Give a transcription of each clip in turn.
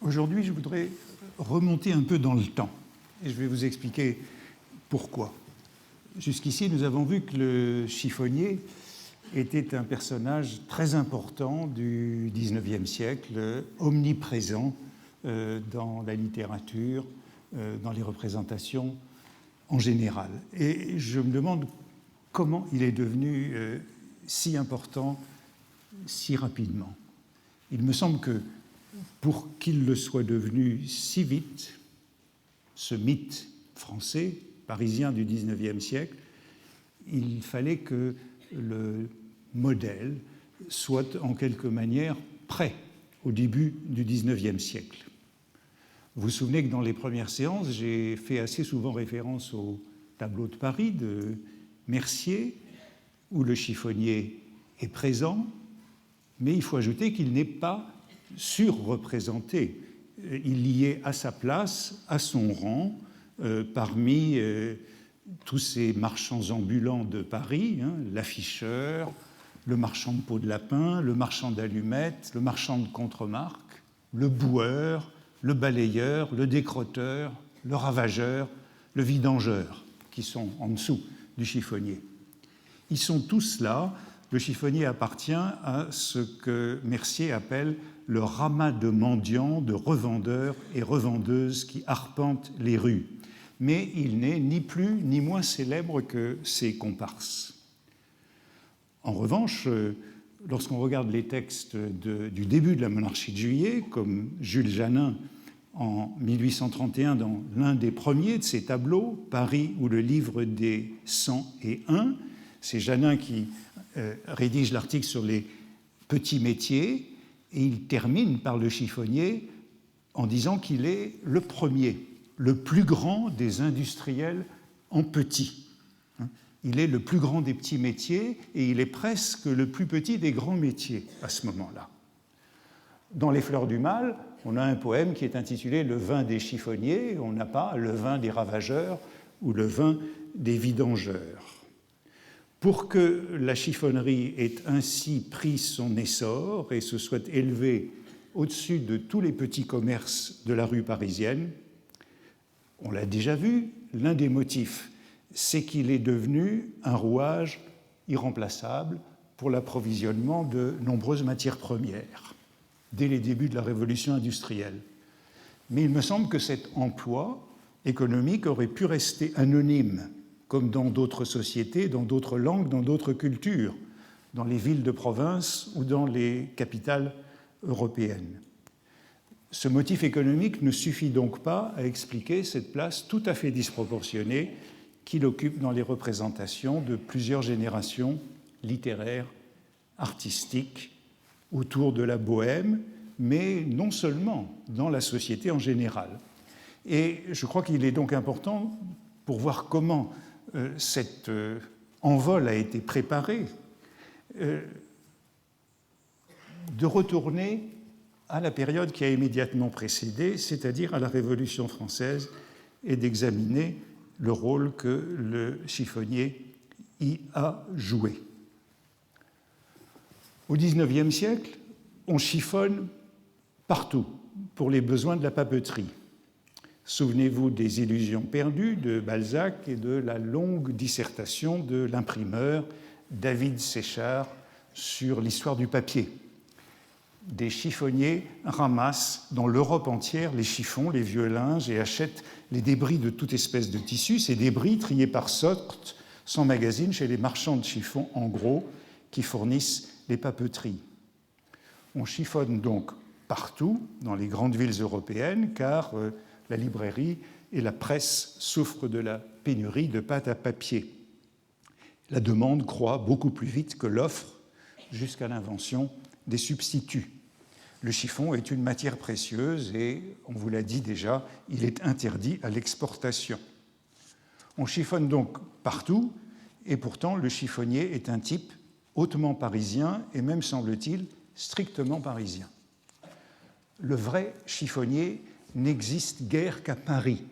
Aujourd'hui, je voudrais remonter un peu dans le temps et je vais vous expliquer pourquoi. Jusqu'ici, nous avons vu que le chiffonnier était un personnage très important du XIXe siècle, omniprésent dans la littérature, dans les représentations en général. Et je me demande comment il est devenu si important si rapidement. Il me semble que pour qu'il le soit devenu si vite, ce mythe français, parisien du XIXe siècle, il fallait que le modèle soit en quelque manière prêt au début du XIXe siècle. Vous vous souvenez que dans les premières séances, j'ai fait assez souvent référence au tableau de Paris de Mercier, où le chiffonnier est présent, mais il faut ajouter qu'il n'est pas surreprésenté. Il y est à sa place, à son rang, parmi tous ces marchands ambulants de Paris, l'afficheur, le marchand de peaux de lapin, le marchand d'allumettes, le marchand de contremarques, le boueur, le balayeur, le décrotteur, le ravageur, le vidangeur, qui sont en dessous du chiffonnier. Ils sont tous là. Le chiffonnier appartient à ce que Mercier appelle le ramas de mendiants, de revendeurs et revendeuses qui arpentent les rues. Mais il n'est ni plus ni moins célèbre que ses comparses. En revanche, lorsqu'on regarde les textes du début de la monarchie de Juillet, comme Jules Janin en 1831 dans l'un des premiers de ses tableaux, Paris ou le livre des 101, c'est Janin qui rédige l'article sur les petits métiers, et il termine par le chiffonnier en disant qu'il est le premier, le plus grand des industriels en petit. Il est le plus grand des petits métiers et il est presque le plus petit des grands métiers à ce moment-là. Dans Les Fleurs du Mal, on a un poème qui est intitulé « Le vin des chiffonniers », on n'a pas « Le vin des ravageurs » ou « Le vin des vidangeurs ». Pour que la chiffonnerie ait ainsi pris son essor et se soit élevée au-dessus de tous les petits commerces de la rue parisienne, on l'a déjà vu, l'un des motifs, c'est qu'il est devenu un rouage irremplaçable pour l'approvisionnement de nombreuses matières premières, dès les débuts de la révolution industrielle. Mais il me semble que cet emploi économique aurait pu rester anonyme, comme dans d'autres sociétés, dans d'autres langues, dans d'autres cultures, dans les villes de province ou dans les capitales européennes. Ce motif économique ne suffit donc pas à expliquer cette place tout à fait disproportionnée qu'il occupe dans les représentations de plusieurs générations littéraires, artistiques, autour de la bohème, mais non seulement dans la société en général. Et je crois qu'il est donc important, pour voir comment cet envol a été préparé, de retourner à la période qui a immédiatement précédé, c'est-à-dire à la Révolution française, et d'examiner le rôle que le chiffonnier y a joué. Au XIXe siècle, on chiffonne partout pour les besoins de la papeterie. Souvenez-vous des Illusions perdues de Balzac et de la longue dissertation de l'imprimeur David Séchard sur l'histoire du papier. Des chiffonniers ramassent dans l'Europe entière les chiffons, les vieux linges et achètent les débris de toute espèce de tissu. Ces débris, triés par sortes, s'emmagasinent chez les marchands de chiffons en gros qui fournissent les papeteries. On chiffonne donc partout dans les grandes villes européennes car la librairie et la presse souffrent de la pénurie de pâte à papier. La demande croît beaucoup plus vite que l'offre jusqu'à l'invention des substituts. Le chiffon est une matière précieuse et, on vous l'a dit déjà, il est interdit à l'exportation. On chiffonne donc partout et pourtant le chiffonnier est un type hautement parisien et même, semble-t-il, strictement parisien. Le vrai chiffonnier n'existe guère qu'à Paris,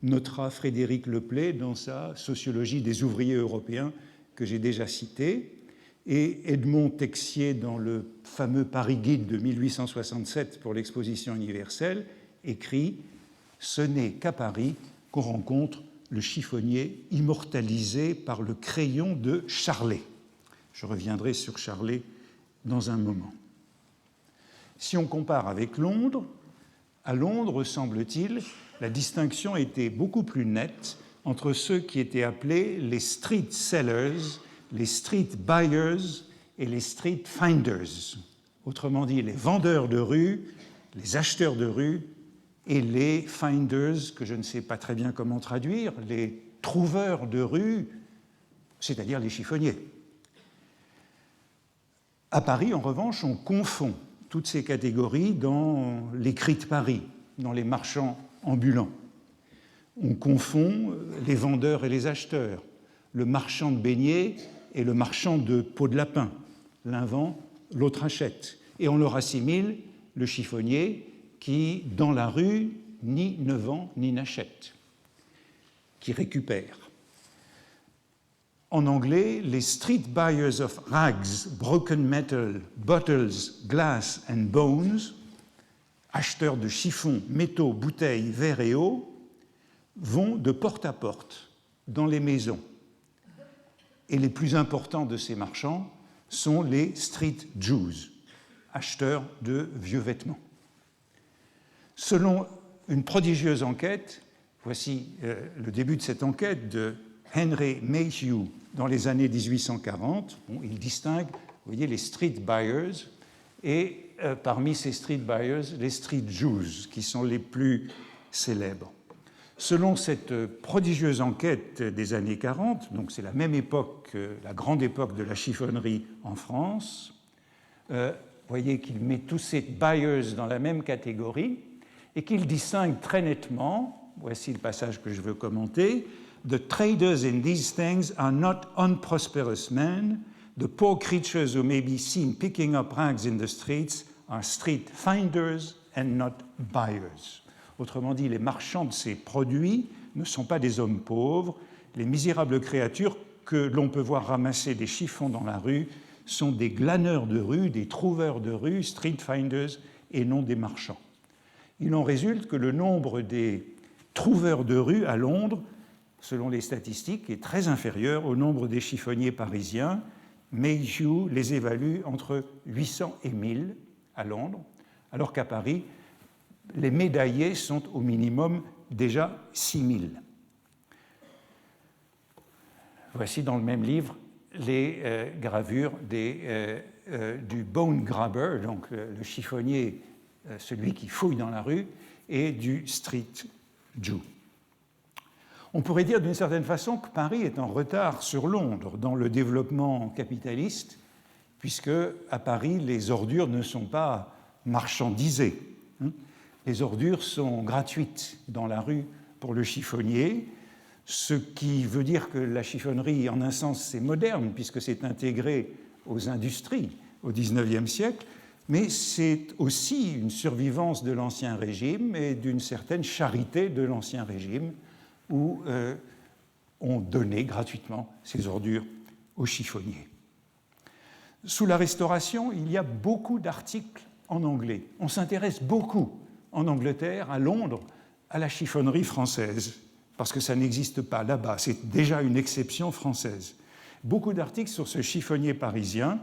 notera Frédéric Leplay dans sa Sociologie des ouvriers européens que j'ai déjà citée. Et Edmond Texier, dans le fameux Paris Guide de 1867 pour l'exposition universelle, écrit « Ce n'est qu'à Paris qu'on rencontre le chiffonnier immortalisé par le crayon de Charlet. » Je reviendrai sur Charlet dans un moment. Si on compare avec Londres, à Londres, semble-t-il, la distinction était beaucoup plus nette entre ceux qui étaient appelés les street sellers, les street buyers et les street finders. Autrement dit, les vendeurs de rue, les acheteurs de rue et les finders, que je ne sais pas très bien comment traduire, les trouveurs de rue, c'est-à-dire les chiffonniers. À Paris, en revanche, on confond toutes ces catégories dans les cris de Paris, dans les marchands ambulants. On confond les vendeurs et les acheteurs, le marchand de beignets et le marchand de peau de lapin. L'un vend, l'autre achète. Et on leur assimile le chiffonnier qui, dans la rue, ni ne vend ni n'achète, qui récupère. En anglais, les street buyers of rags, broken metal, bottles, glass and bones, acheteurs de chiffons, métaux, bouteilles, verres et eau, vont de porte à porte dans les maisons. Et les plus importants de ces marchands sont les street Jews, acheteurs de vieux vêtements. Selon une prodigieuse enquête, voici le début de cette enquête de Henry Mayhew dans les années 1840, il distingue, vous voyez, les street buyers et parmi ces street buyers, les street Jews, qui sont les plus célèbres. Selon cette prodigieuse enquête des années 40, donc c'est la même époque, la grande époque de la chiffonnerie en France, vous voyez qu'il met tous ces buyers dans la même catégorie et qu'il distingue très nettement, voici le passage que je veux commenter, The traders in these things are not unprosperous men. The poor creatures who may be seen picking up rags in the streets are street finders and not buyers. Autrement dit, les marchands de ces produits ne sont pas des hommes pauvres. Les misérables créatures que l'on peut voir ramasser des chiffons dans la rue sont des glaneurs de rue, des trouveurs de rue, street finders, et non des marchands. Il en résulte que le nombre des trouveurs de rue à Londres, selon les statistiques, est très inférieur au nombre des chiffonniers parisiens. Mayhew les évalue entre 800 et 1000 à Londres, alors qu'à Paris, les médaillés sont au minimum déjà 6000. Voici dans le même livre les gravures du bone grabber, donc le chiffonnier, celui qui fouille dans la rue, et du street Jew. On pourrait dire d'une certaine façon que Paris est en retard sur Londres dans le développement capitaliste, puisque à Paris, les ordures ne sont pas marchandisées. Les ordures sont gratuites dans la rue pour le chiffonnier, ce qui veut dire que la chiffonnerie, en un sens, c'est moderne, puisque c'est intégré aux industries au XIXe siècle, mais c'est aussi une survivance de l'Ancien Régime et d'une certaine charité de l'Ancien Régime, où on donnait gratuitement ces ordures aux chiffonniers. Sous la Restauration, il y a beaucoup d'articles en anglais. On s'intéresse beaucoup en Angleterre, à Londres, à la chiffonnerie française, parce que ça n'existe pas là-bas, c'est déjà une exception française. Beaucoup d'articles sur ce chiffonnier parisien.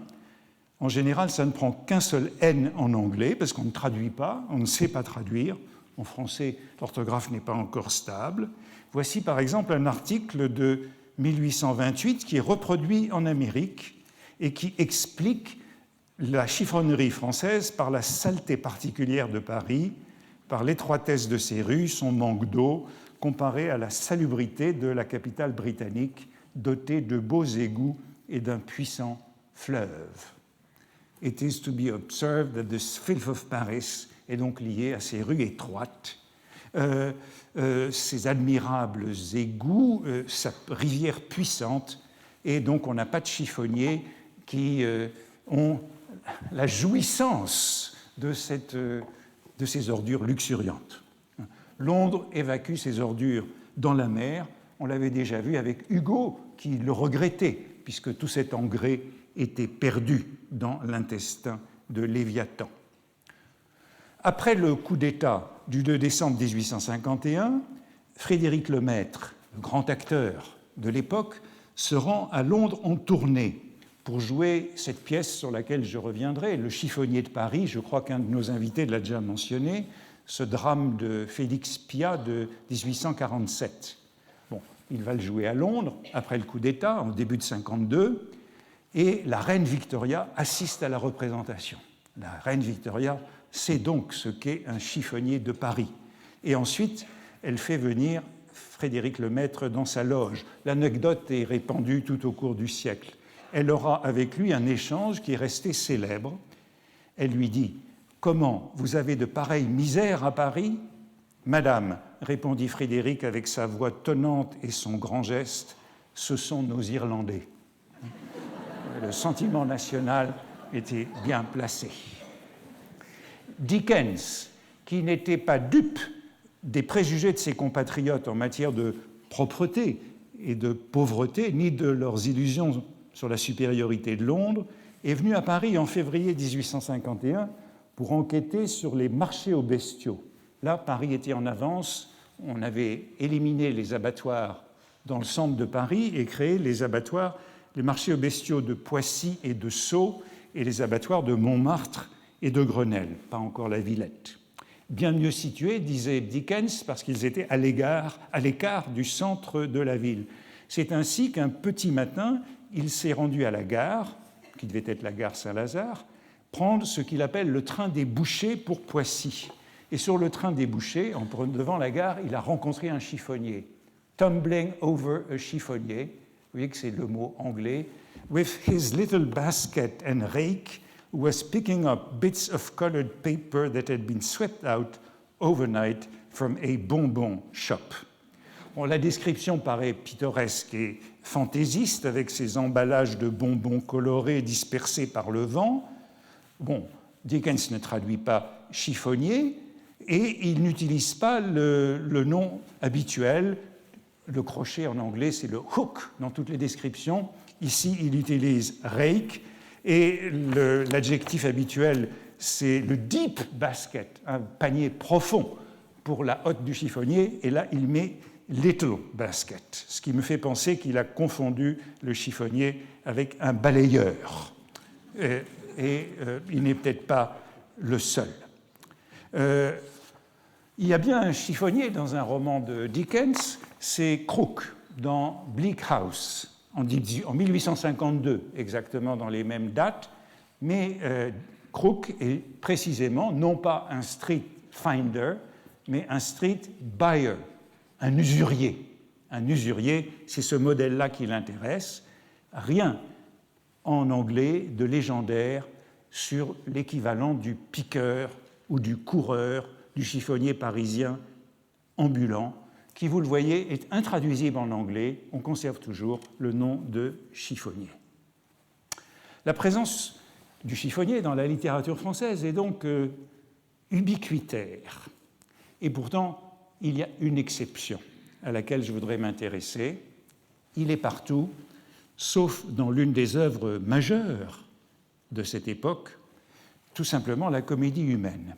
En général, ça ne prend qu'un seul N en anglais, parce qu'on ne traduit pas, on ne sait pas traduire. En français, l'orthographe n'est pas encore stable. Voici par exemple un article de 1828 qui est reproduit en Amérique et qui explique la chiffonnerie française par la saleté particulière de Paris, par l'étroitesse de ses rues, son manque d'eau, comparé à la salubrité de la capitale britannique, dotée de beaux égouts et d'un puissant fleuve. It is to be observed that the filth of Paris est donc lié à ces rues étroites, ces admirables égouts, sa rivière puissante, et donc on n'a pas de chiffonniers qui ont la jouissance de ces ordures luxuriantes. Londres évacue ses ordures dans la mer. On l'avait déjà vu avec Hugo, qui le regrettait, puisque tout cet engrais été perdu dans l'intestin de Léviathan. Après le coup d'État du 2 décembre 1851, Frédéric Lemaître, le grand acteur de l'époque, se rend à Londres en tournée pour jouer cette pièce sur laquelle je reviendrai, Le Chiffonnier de Paris. Je crois qu'un de nos invités l'a déjà mentionné, ce drame de Félix Pyat de 1847. Bon, il va le jouer à Londres après le coup d'État, en début de 1952, et la reine Victoria assiste à la représentation. La reine Victoria sait donc ce qu'est un chiffonnier de Paris. Et ensuite, elle fait venir Frédéric Lemaître dans sa loge. L'anecdote est répandue tout au cours du siècle. Elle aura avec lui un échange qui est resté célèbre. Elle lui dit « Comment, vous avez de pareilles misères à Paris ?»« Madame, répondit Frédéric avec sa voix tonnante et son grand geste, ce sont nos Irlandais. » Le sentiment national était bien placé. Dickens, qui n'était pas dupe des préjugés de ses compatriotes en matière de propreté et de pauvreté, ni de leurs illusions sur la supériorité de Londres, est venu à Paris en février 1851 pour enquêter sur les marchés aux bestiaux. Là, Paris était en avance. On avait éliminé les abattoirs dans le centre de Paris et créé les abattoirs, les marchés aux bestiaux de Poissy et de Sceaux et les abattoirs de Montmartre et de Grenelle, pas encore la Villette. Bien mieux situés, disait Dickens, parce qu'ils étaient à l'écart du centre de la ville. C'est ainsi qu'un petit matin, il s'est rendu à la gare, qui devait être la gare Saint-Lazare, prendre ce qu'il appelle le train des bouchers pour Poissy. Et sur le train des bouchers, devant la gare, il a rencontré un chiffonnier. Tumbling over a chiffonnier, vous voyez que c'est le mot anglais, with his little basket and rake, was picking up bits of colored paper that had been swept out overnight from a bonbon shop. Bon, la description paraît pittoresque et fantaisiste avec ces emballages de bonbons colorés dispersés par le vent. Bon, Dickens ne traduit pas chiffonnier et il n'utilise pas le nom habituel. Le crochet en anglais, c'est le hook dans toutes les descriptions. Ici, il utilise rake. Et l'adjectif habituel, c'est le deep basket, un panier profond pour la hotte du chiffonnier. Et là, il met little basket, ce qui me fait penser qu'il a confondu le chiffonnier avec un balayeur. Il n'est peut-être pas le seul. Il y a bien un chiffonnier dans un roman de Dickens, c'est Crook dans Bleak House. En 1852, exactement dans les mêmes dates, mais Crook est précisément non pas un street finder, mais un street buyer, un usurier. Un usurier, c'est ce modèle-là qui l'intéresse. Rien en anglais de légendaire sur l'équivalent du piqueur ou du coureur, du chiffonnier parisien ambulant, qui, vous le voyez, est intraduisible en anglais. On conserve toujours le nom de chiffonnier. La présence du chiffonnier dans la littérature française est donc ubiquitaire. Et pourtant, il y a une exception à laquelle je voudrais m'intéresser. Il est partout, sauf dans l'une des œuvres majeures de cette époque, tout simplement la comédie humaine.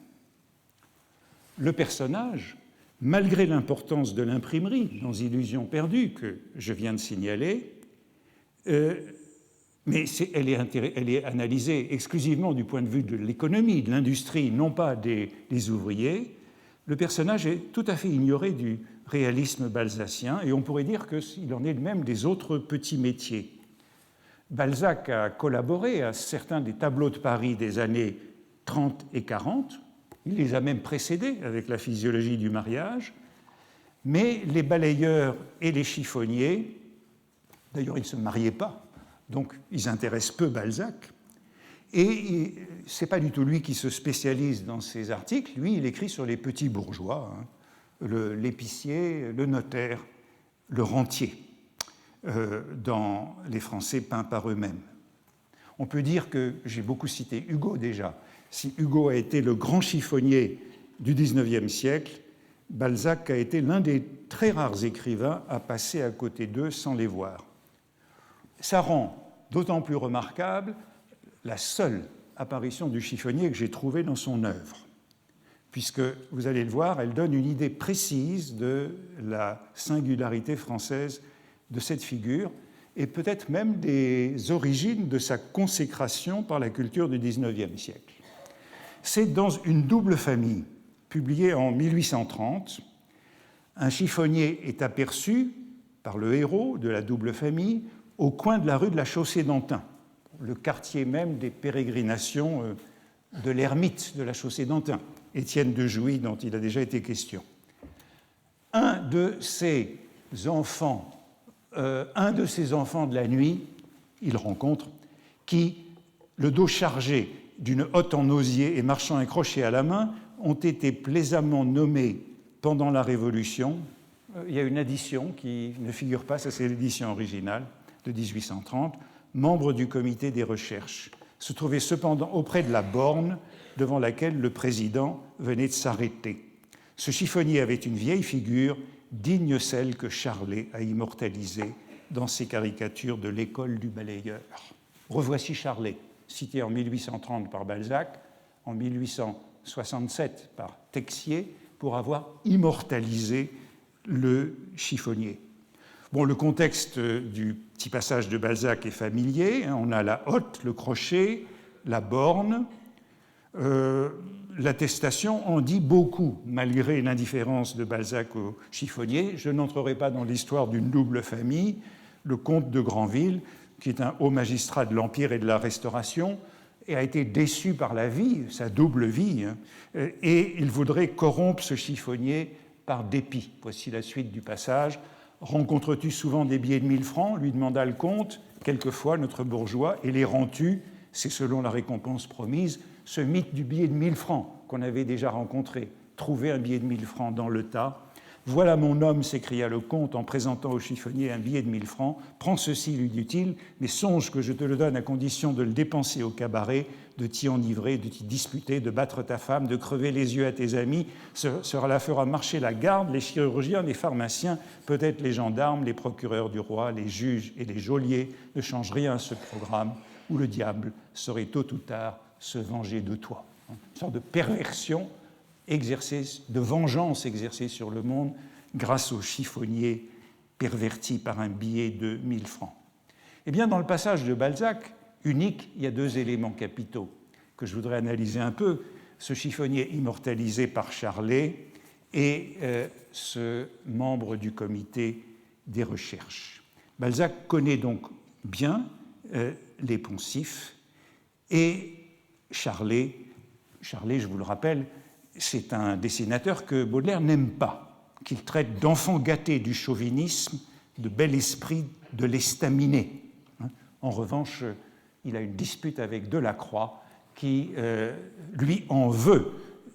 Le personnage, malgré l'importance de l'imprimerie dans Illusions perdues que je viens de signaler, mais elle est analysée exclusivement du point de vue de l'économie, de l'industrie, non pas des ouvriers, le personnage est tout à fait ignoré du réalisme balzacien et on pourrait dire qu'il en est de même des autres petits métiers. Balzac a collaboré à certains des tableaux de Paris des années 30 et 40, il les a même précédés avec la physiologie du mariage, mais les balayeurs et les chiffonniers, d'ailleurs ils ne se mariaient pas, donc ils intéressent peu Balzac, et ce n'est pas du tout lui qui se spécialise dans ses articles, lui il écrit sur les petits bourgeois, l'épicier, le notaire, le rentier, dans Les Français peints par eux-mêmes. On peut dire que, j'ai beaucoup cité Hugo déjà, si Hugo a été le grand chiffonnier du XIXe siècle, Balzac a été l'un des très rares écrivains à passer à côté d'eux sans les voir. Ça rend d'autant plus remarquable la seule apparition du chiffonnier que j'ai trouvée dans son œuvre, puisque, vous allez le voir, elle donne une idée précise de la singularité française de cette figure, et peut-être même des origines de sa consécration par la culture du XIXe siècle. C'est dans Une double famille, publiée en 1830, un chiffonnier est aperçu par le héros de la double famille au coin de la rue de la Chaussée-d'Antin, le quartier même des pérégrinations de l'ermite de la Chaussée-d'Antin, Étienne de Jouy, dont il a déjà été question. Un de ses enfants de la nuit, il rencontre, qui, le dos chargé d'une hotte en osier et marchant un crochet à la main, ont été plaisamment nommés pendant la Révolution. Il y a une addition qui ne figure pas, ça c'est l'édition originale de 1830, membre du comité des recherches, se trouvait cependant auprès de la borne devant laquelle le président venait de s'arrêter. Ce chiffonnier avait une vieille figure, digne celle que Charlet a immortalisée dans ses caricatures de l'école du balayeur. Revoici Charlet, cité en 1830 par Balzac, en 1867 par Texier, pour avoir immortalisé le chiffonnier. Bon, le contexte du petit passage de Balzac est familier. On a la hotte, le crochet, la borne. L'attestation en dit beaucoup, malgré l'indifférence de Balzac au chiffonnier. Je n'entrerai pas dans l'histoire d'une double famille, le comte de Granville, qui est un haut magistrat de l'Empire et de la Restauration, et a été déçu par la vie, sa double vie, et il voudrait corrompre ce chiffonnier par dépit. Voici la suite du passage. « Rencontres-tu souvent des billets de 1000 francs » lui demanda le comte. « Quelquefois, notre bourgeois, et les rends-tu » C'est selon la récompense promise, ce mythe du billet de 1000 francs qu'on avait déjà rencontré. Trouver un billet de 1000 francs dans le tas. « Voilà mon homme » s'écria le comte en présentant au chiffonnier un billet de 1000 francs. « Prends ceci, lui dit-il, mais songe que je te le donne à condition de le dépenser au cabaret, de t'y enivrer, de t'y disputer, de battre ta femme, de crever les yeux à tes amis. Cela fera marcher la garde, les chirurgiens, les pharmaciens, peut-être les gendarmes, les procureurs du roi, les juges et les geôliers. Ne change rien à ce programme où le diable saurait tôt ou tard se venger de toi. » Une sorte de perversion exercée, de vengeance exercée sur le monde grâce au chiffonnier perverti par un billet de 1000 francs. Eh bien, dans le passage de Balzac, unique, il y a deux éléments capitaux que je voudrais analyser un peu. Ce chiffonnier immortalisé par Charlet et ce membre du comité des recherches. Balzac connaît donc bien les poncifs et Charlet, je vous le rappelle, c'est un dessinateur que Baudelaire n'aime pas, qu'il traite d'enfant gâté du chauvinisme, de bel esprit de l'estaminet. En revanche, il a une dispute avec Delacroix qui lui en veut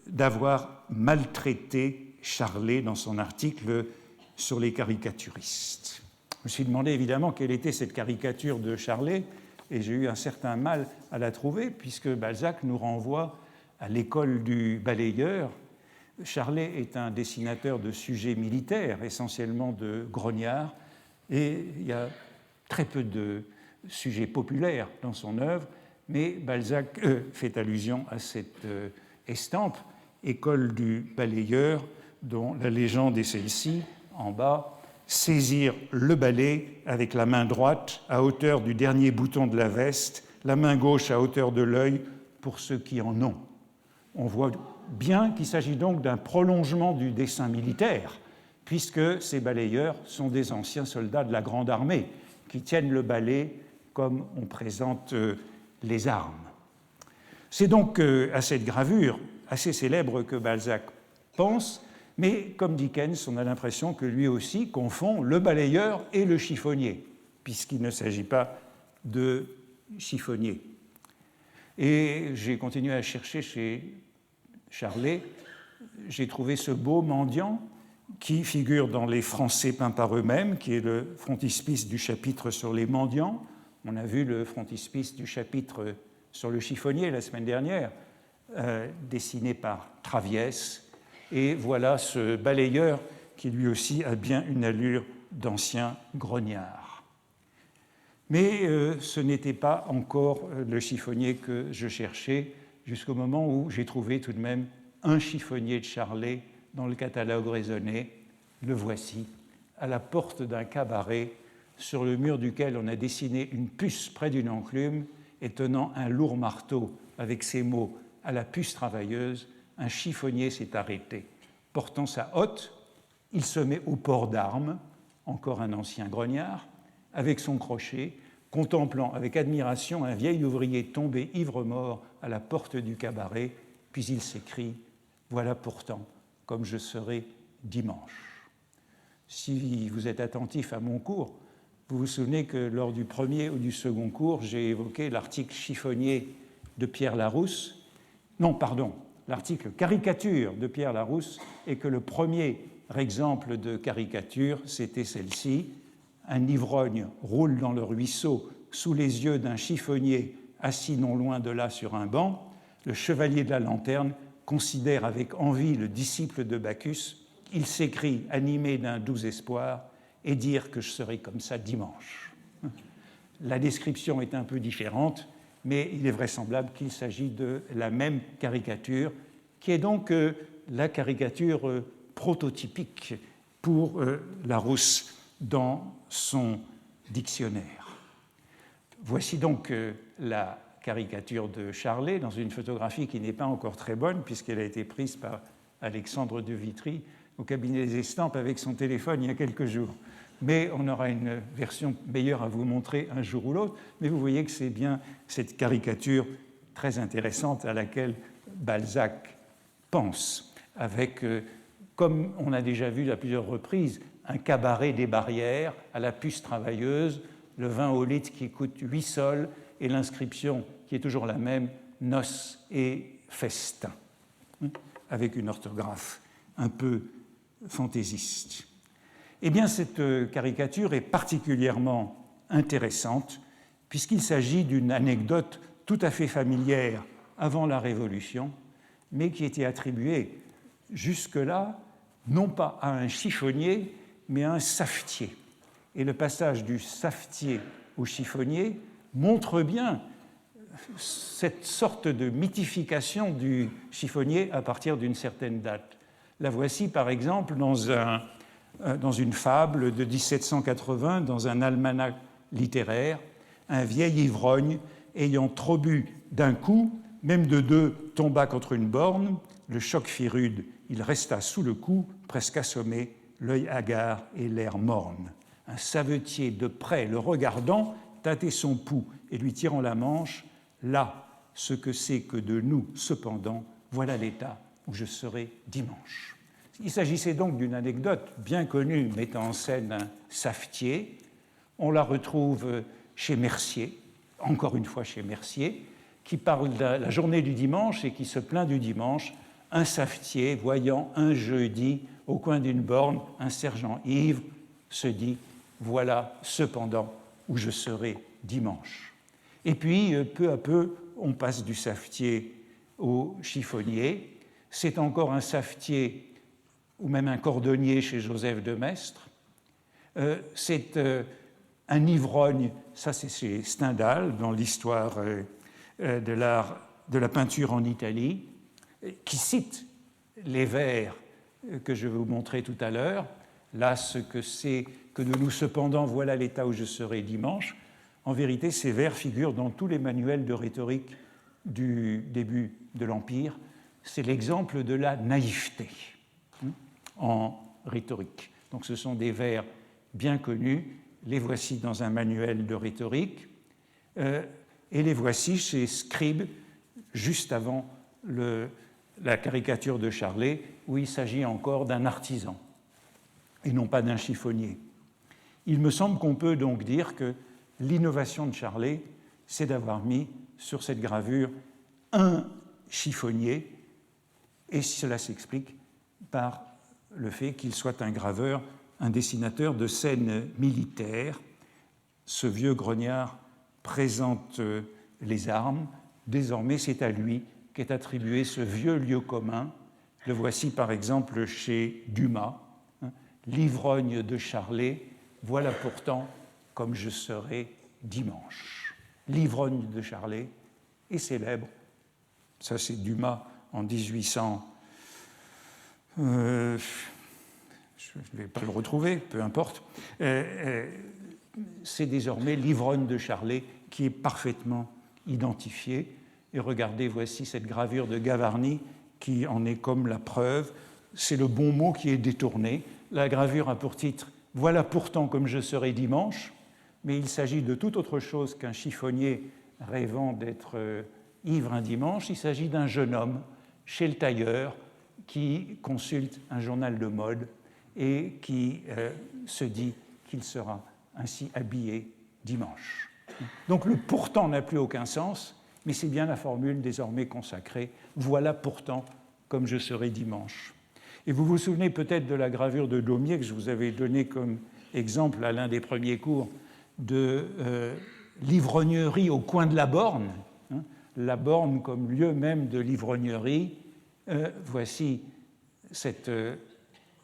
d'avoir maltraité Charlet dans son article sur les caricaturistes. Je me suis demandé évidemment quelle était cette caricature de Charlet et j'ai eu un certain mal à la trouver puisque Balzac nous renvoie à l'école du balayeur. Charlet est un dessinateur de sujets militaires, essentiellement de grognards, et il y a très peu de sujets populaires dans son œuvre, mais Balzac fait allusion à cette estampe, école du balayeur, dont la légende est celle-ci, en bas, saisir le balai avec la main droite à hauteur du dernier bouton de la veste, la main gauche à hauteur de l'œil pour ceux qui en ont. On voit bien qu'il s'agit donc d'un prolongement du dessin militaire, puisque ces balayeurs sont des anciens soldats de la Grande Armée qui tiennent le balai comme on présente les armes. C'est donc à cette gravure assez célèbre que Balzac pense, mais comme Dickens, on a l'impression que lui aussi confond le balayeur et le chiffonnier, puisqu'il ne s'agit pas de chiffonnier. Et j'ai continué à chercher chez Charlet, j'ai trouvé ce beau mendiant qui figure dans les Français peints par eux-mêmes, qui est le frontispice du chapitre sur les mendiants. On a vu le frontispice du chapitre sur le chiffonnier la semaine dernière, dessiné par Traviès. Et voilà ce balayeur qui lui aussi a bien une allure d'ancien grognard. Mais ce n'était pas encore le chiffonnier que je cherchais, jusqu'au moment où j'ai trouvé tout de même un chiffonnier de Charlet dans le catalogue raisonné. Le voici, à la porte d'un cabaret, sur le mur duquel on a dessiné une puce près d'une enclume et tenant un lourd marteau avec ces mots « À la puce travailleuse », un chiffonnier s'est arrêté. Portant sa hotte, il se met au port d'armes, encore un ancien grognard, avec son crochet, contemplant avec admiration un vieil ouvrier tombé ivre-mort à la porte du cabaret, puis il s'écrie « Voilà pourtant comme je serai dimanche ». Si vous êtes attentif à mon cours, vous vous souvenez que lors du premier ou du second cours, j'ai évoqué l'article chiffonnier de Pierre Larousse. Non, pardon, l'article caricature de Pierre Larousse, et que le premier exemple de caricature, c'était celle-ci. Un ivrogne roule dans le ruisseau sous les yeux d'un chiffonnier assis non loin de là sur un banc. Le chevalier de la lanterne considère avec envie le disciple de Bacchus. Il s'écrie, animé d'un doux espoir, et dire que je serai comme ça dimanche. La description est un peu différente, mais il est vraisemblable qu'il s'agit de la même caricature, qui est donc la caricature prototypique pour Larousse dans son dictionnaire. Voici donc la caricature de Charlet dans une photographie qui n'est pas encore très bonne, puisqu'elle a été prise par Alexandre de Vitry au cabinet des estampes avec son téléphone il y a quelques jours. Mais on aura une version meilleure à vous montrer un jour ou l'autre. Mais vous voyez que c'est bien cette caricature très intéressante à laquelle Balzac pense, avec, comme on a déjà vu à plusieurs reprises, un cabaret des barrières à la puce travailleuse, le vin au litre qui coûte 8 sols et l'inscription qui est toujours la même, noces et festin, avec une orthographe un peu fantaisiste. Eh bien, cette caricature est particulièrement intéressante puisqu'il s'agit d'une anecdote tout à fait familière avant la Révolution, mais qui était attribuée jusque-là non pas à un chiffonnier, mais à un savetier. Et le passage du savetier au chiffonnier montre bien cette sorte de mythification du chiffonnier à partir d'une certaine date. La voici par exemple dans une fable de 1780, dans un almanach littéraire, un vieil ivrogne ayant trop bu d'un coup, même de deux, tomba contre une borne, le choc fit rude, il resta sous le coup, presque assommé, l'œil hagard et l'air morne. Un savetier de près le regardant, tâtait son pouls et lui tirant la manche, là, ce que c'est que de nous, cependant, voilà l'état où je serai dimanche. Il s'agissait donc d'une anecdote bien connue mettant en scène un savetier. On la retrouve chez Mercier, encore une fois chez Mercier, qui parle de la journée du dimanche et qui se plaint du dimanche. Un savetier, voyant un jeudi au coin d'une borne un sergent ivre, se dit « Voilà cependant où je serai dimanche ». Et puis, peu à peu, on passe du savetier au chiffonnier. C'est encore un savetier ou même un cordonnier chez Joseph de Maistre. C'est un ivrogne, ça c'est chez Stendhal, dans l'histoire de l'art de la peinture en Italie, qui cite les vers que je vais vous montrer tout à l'heure. Là, ce que c'est que de nous, cependant, voilà l'état où je serai dimanche. En vérité, ces vers figurent dans tous les manuels de rhétorique du début de l'Empire. C'est l'exemple de la naïveté en rhétorique. Donc ce sont des vers bien connus, les voici dans un manuel de rhétorique, et les voici chez Scribe, juste avant la caricature de Charlet, où il s'agit encore d'un artisan, et non pas d'un chiffonnier. Il me semble qu'on peut donc dire que l'innovation de Charlet, c'est d'avoir mis sur cette gravure un chiffonnier, et cela s'explique par le fait qu'il soit un graveur, un dessinateur de scènes militaires. Ce vieux grognard présente les armes. Désormais, c'est à lui qu'est attribué ce vieux lieu commun. Le voici par exemple chez Dumas. L'ivrogne de Charlet, voilà pourtant comme je serai dimanche. L'ivrogne de Charlet est célèbre. Ça, c'est Dumas en 1800. Je ne vais pas le retrouver, peu importe. C'est désormais l'ivrogne de Charlet qui est parfaitement identifié. Et regardez, voici cette gravure de Gavarni qui en est comme la preuve. C'est le bon mot qui est détourné. La gravure a pour titre « Voilà pourtant comme je serai dimanche », mais il s'agit de tout autre chose qu'un chiffonnier rêvant d'être ivre un dimanche. Il s'agit d'un jeune homme chez le tailleur qui consulte un journal de mode et qui se dit qu'il sera ainsi habillé dimanche. Donc le pourtant n'a plus aucun sens, mais c'est bien la formule désormais consacrée. Voilà pourtant comme je serai dimanche. Et vous vous souvenez peut-être de la gravure de Daumier que je vous avais donnée comme exemple à l'un des premiers cours de l'ivrognerie au coin de la Borne, hein, la Borne comme lieu même de l'ivrognerie. Voici cette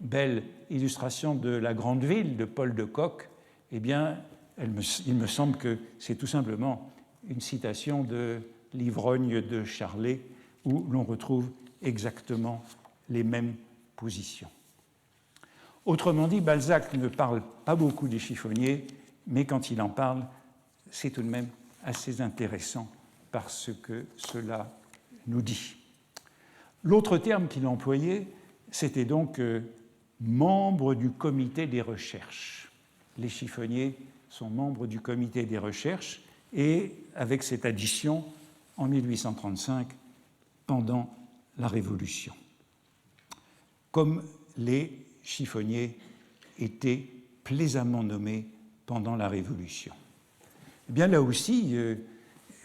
belle illustration de la grande ville de Paul de Kock. Eh bien, il me semble que c'est tout simplement une citation de l'ivrogne de Charlet où l'on retrouve exactement les mêmes positions. Autrement dit, Balzac ne parle pas beaucoup des chiffonniers, mais quand il en parle, c'est tout de même assez intéressant par ce que cela nous dit. L'autre terme qu'il employait, c'était donc membre du comité des recherches. Les chiffonniers sont membres du comité des recherches et avec cette addition en 1835 pendant la Révolution. Comme les chiffonniers étaient plaisamment nommés pendant la Révolution. Eh bien là aussi,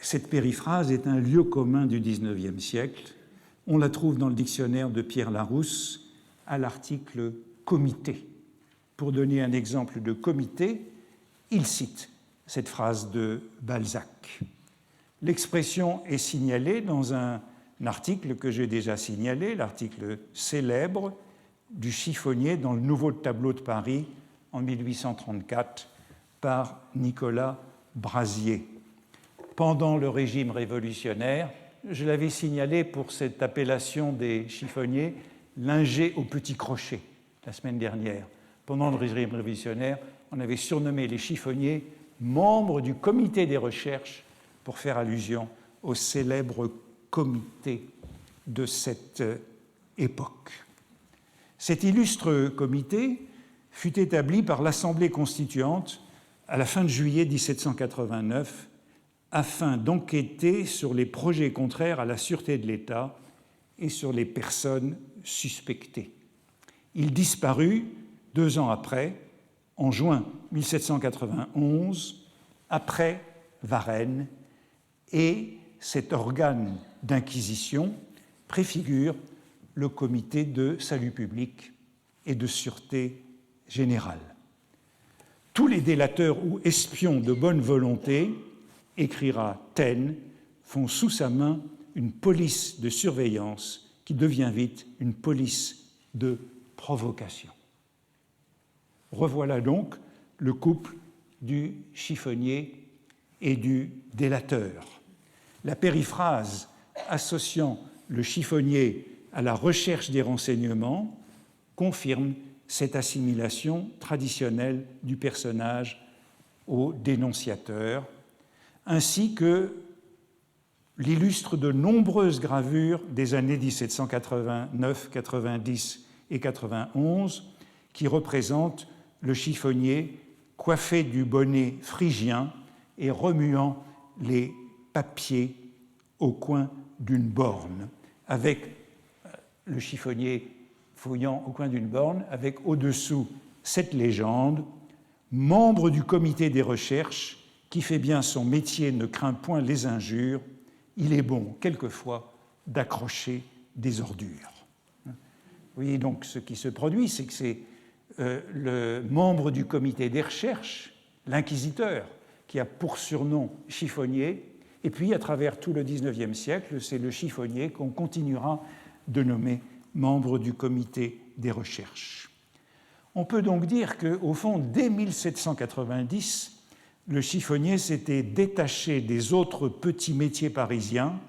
cette périphrase est un lieu commun du XIXe siècle. On la trouve dans le dictionnaire de Pierre Larousse à l'article « comité ». Pour donner un exemple de comité, il cite cette phrase de Balzac. L'expression est signalée dans un article que j'ai déjà signalé, l'article célèbre du chiffonnier dans le Nouveau Tableau de Paris en 1834 par Nicolas Brasier. Pendant le régime révolutionnaire, je l'avais signalé pour cette appellation des chiffonniers, linger au petit crochet, la semaine dernière. Pendant le régime révolutionnaire, on avait surnommé les chiffonniers membres du comité des recherches pour faire allusion au célèbre comité de cette époque. Cet illustre comité fut établi par l'Assemblée constituante à la fin de juillet 1789 afin d'enquêter sur les projets contraires à la sûreté de l'État et sur les personnes suspectées. Il disparut 2 ans après, en juin 1791, après Varennes, et cet organe d'inquisition préfigure le comité de salut public et de sûreté générale. Tous les délateurs ou espions de bonne volonté, écrira Taine, font sous sa main une police de surveillance qui devient vite une police de provocation. Revoilà donc le couple du chiffonnier et du délateur. La périphrase associant le chiffonnier à la recherche des renseignements confirme cette assimilation traditionnelle du personnage au dénonciateur, ainsi que l'illustrent de nombreuses gravures des années 1789, 90 et 91 qui représentent le chiffonnier coiffé du bonnet phrygien et remuant les papiers au coin d'une borne, avec le chiffonnier fouillant au coin d'une borne, avec au-dessous cette légende « Membre du comité des recherches, qui fait bien son métier ne craint point les injures, il est bon, quelquefois, d'accrocher des ordures. » Vous voyez donc ce qui se produit, c'est que c'est le membre du comité des recherches, l'inquisiteur, qui a pour surnom chiffonnier, et puis à travers tout le XIXe siècle, c'est le chiffonnier qu'on continuera de nommer membre du comité des recherches. On peut donc dire qu'au fond, dès 1790, le chiffonnier s'était détaché des autres petits métiers parisiens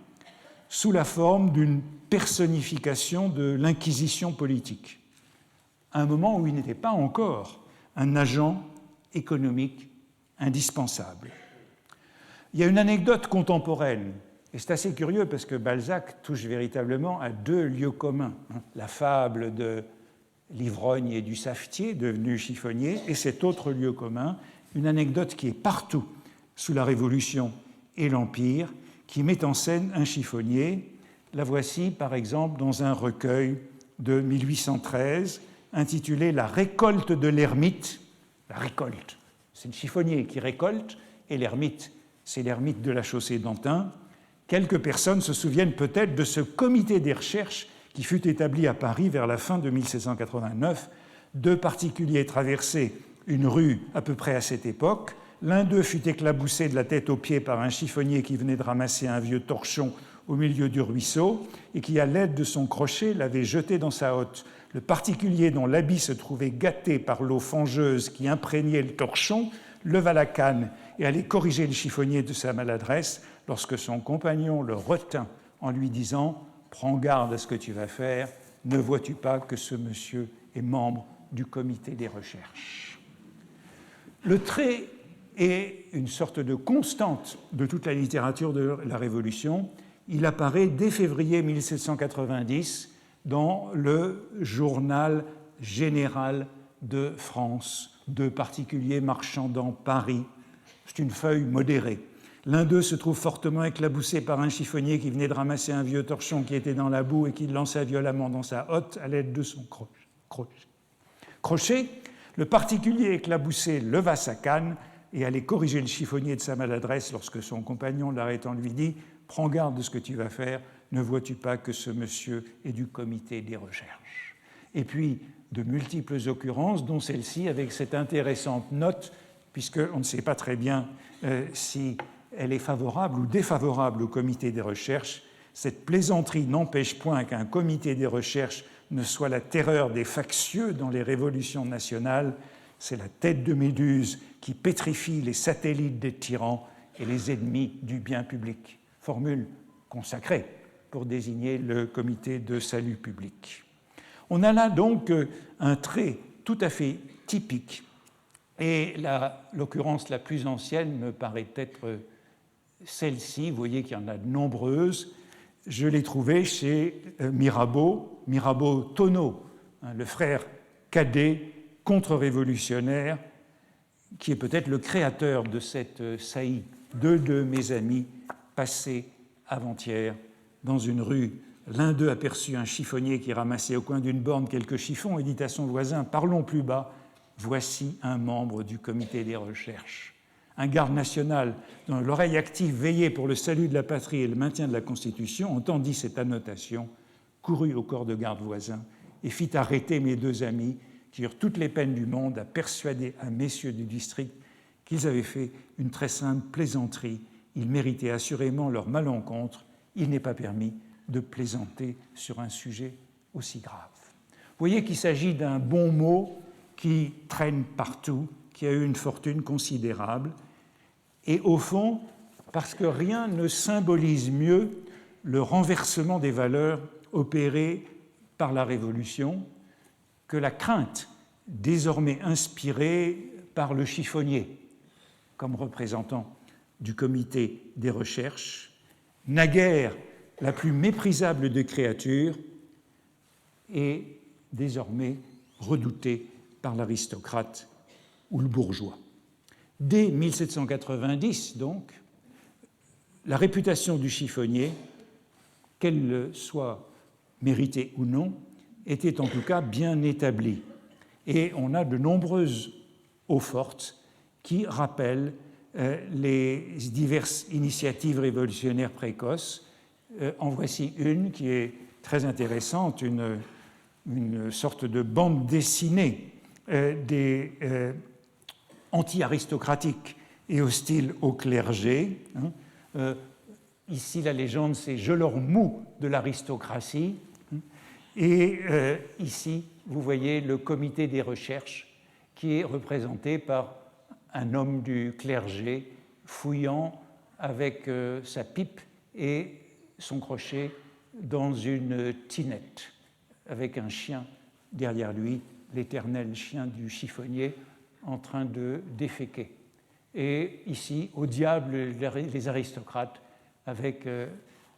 sous la forme d'une personnification de l'inquisition politique, à un moment où il n'était pas encore un agent économique indispensable. Il y a une anecdote contemporaine, et c'est assez curieux parce que Balzac touche véritablement à deux lieux communs, la fable de l'ivrogne et du savetier devenu chiffonnier, et cet autre lieu commun, une anecdote qui est partout sous la Révolution et l'Empire, qui met en scène un chiffonnier. La voici par exemple dans un recueil de 1813 intitulé « La récolte de l'ermite ». La récolte, c'est le chiffonnier qui récolte, et l'ermite, c'est l'ermite de la chaussée d'Antin. Quelques personnes se souviennent peut-être de ce comité des recherches qui fut établi à Paris vers la fin de 1789. Deux particuliers traversaient une rue à peu près à cette époque. L'un d'eux fut éclaboussé de la tête aux pieds par un chiffonnier qui venait de ramasser un vieux torchon au milieu du ruisseau et qui, à l'aide de son crochet, l'avait jeté dans sa hotte. Le particulier, dont l'habit se trouvait gâté par l'eau fangeuse qui imprégnait le torchon, leva la canne et allait corriger le chiffonnier de sa maladresse lorsque son compagnon le retint en lui disant « Prends garde à ce que tu vas faire, ne vois-tu pas que ce monsieur est membre du comité des recherches ?» Le trait est une sorte de constante de toute la littérature de la Révolution. Il apparaît dès février 1790 dans le Journal général de France, deux particuliers marchant dans Paris. C'est une feuille modérée. L'un d'eux se trouve fortement éclaboussé par un chiffonnier qui venait de ramasser un vieux torchon qui était dans la boue et qui le lança violemment dans sa hotte à l'aide de son crochet. Le particulier éclaboussé leva sa canne et allait corriger le chiffonnier de sa maladresse lorsque son compagnon, l'arrêtant, lui dit « Prends garde de ce que tu vas faire, ne vois-tu pas que ce monsieur est du comité des recherches ?» Et puis, de multiples occurrences, dont celle-ci avec cette intéressante note, puisqu'on ne sait pas très bien si elle est favorable ou défavorable au comité des recherches. Cette plaisanterie n'empêche point qu'un comité des recherches ne soit la terreur des factieux dans les révolutions nationales. C'est la tête de Méduse qui pétrifie les satellites des tyrans et les ennemis du bien public. Formule consacrée pour désigner le comité de salut public. On a là donc un trait tout à fait typique, et l'occurrence la plus ancienne me paraît être celle-ci. Vous voyez qu'il y en a de nombreuses. Je l'ai trouvée chez Mirabeau Tonneau, le frère cadet contre-révolutionnaire, qui est peut-être le créateur de cette saillie. Deux de mes amis passaient avant-hier dans une rue. L'un d'eux aperçut un chiffonnier qui ramassait au coin d'une borne quelques chiffons et dit à son voisin « Parlons plus bas, voici un membre du comité des recherches. » Un garde national, dont l'oreille active veillait pour le salut de la patrie et le maintien de la Constitution, entendit cette annotation, courut au corps de garde voisin et fit arrêter mes deux amis qui eurent toutes les peines du monde à persuader à messieurs du district qu'ils avaient fait une très simple plaisanterie. Ils méritaient assurément leur malencontre. Il n'est pas permis de plaisanter sur un sujet aussi grave. Vous voyez qu'il s'agit d'un bon mot qui traîne partout, qui a eu une fortune considérable, et au fond, parce que rien ne symbolise mieux le renversement des valeurs opéré par la Révolution que la crainte désormais inspirée par le chiffonnier comme représentant du comité des recherches, naguère la plus méprisable des créatures, est désormais redoutée par l'aristocrate ou le bourgeois. Dès 1790, donc, la réputation du chiffonnier, qu'elle soit méritée ou non, était en tout cas bien établie. Et on a de nombreuses eaux-fortes qui rappellent les diverses initiatives révolutionnaires précoces. En voici une qui est très intéressante, une sorte de bande dessinée des anti-aristocratiques et hostiles au clergé. Ici, la légende, c'est « Je leur mous de l'aristocratie ». Et ici, vous voyez le comité des recherches qui est représenté par un homme du clergé fouillant avec sa pipe et son crochet dans une tinette, avec un chien derrière lui, l'éternel chien du chiffonnier, en train de déféquer. Et ici, au diable, les aristocrates, avec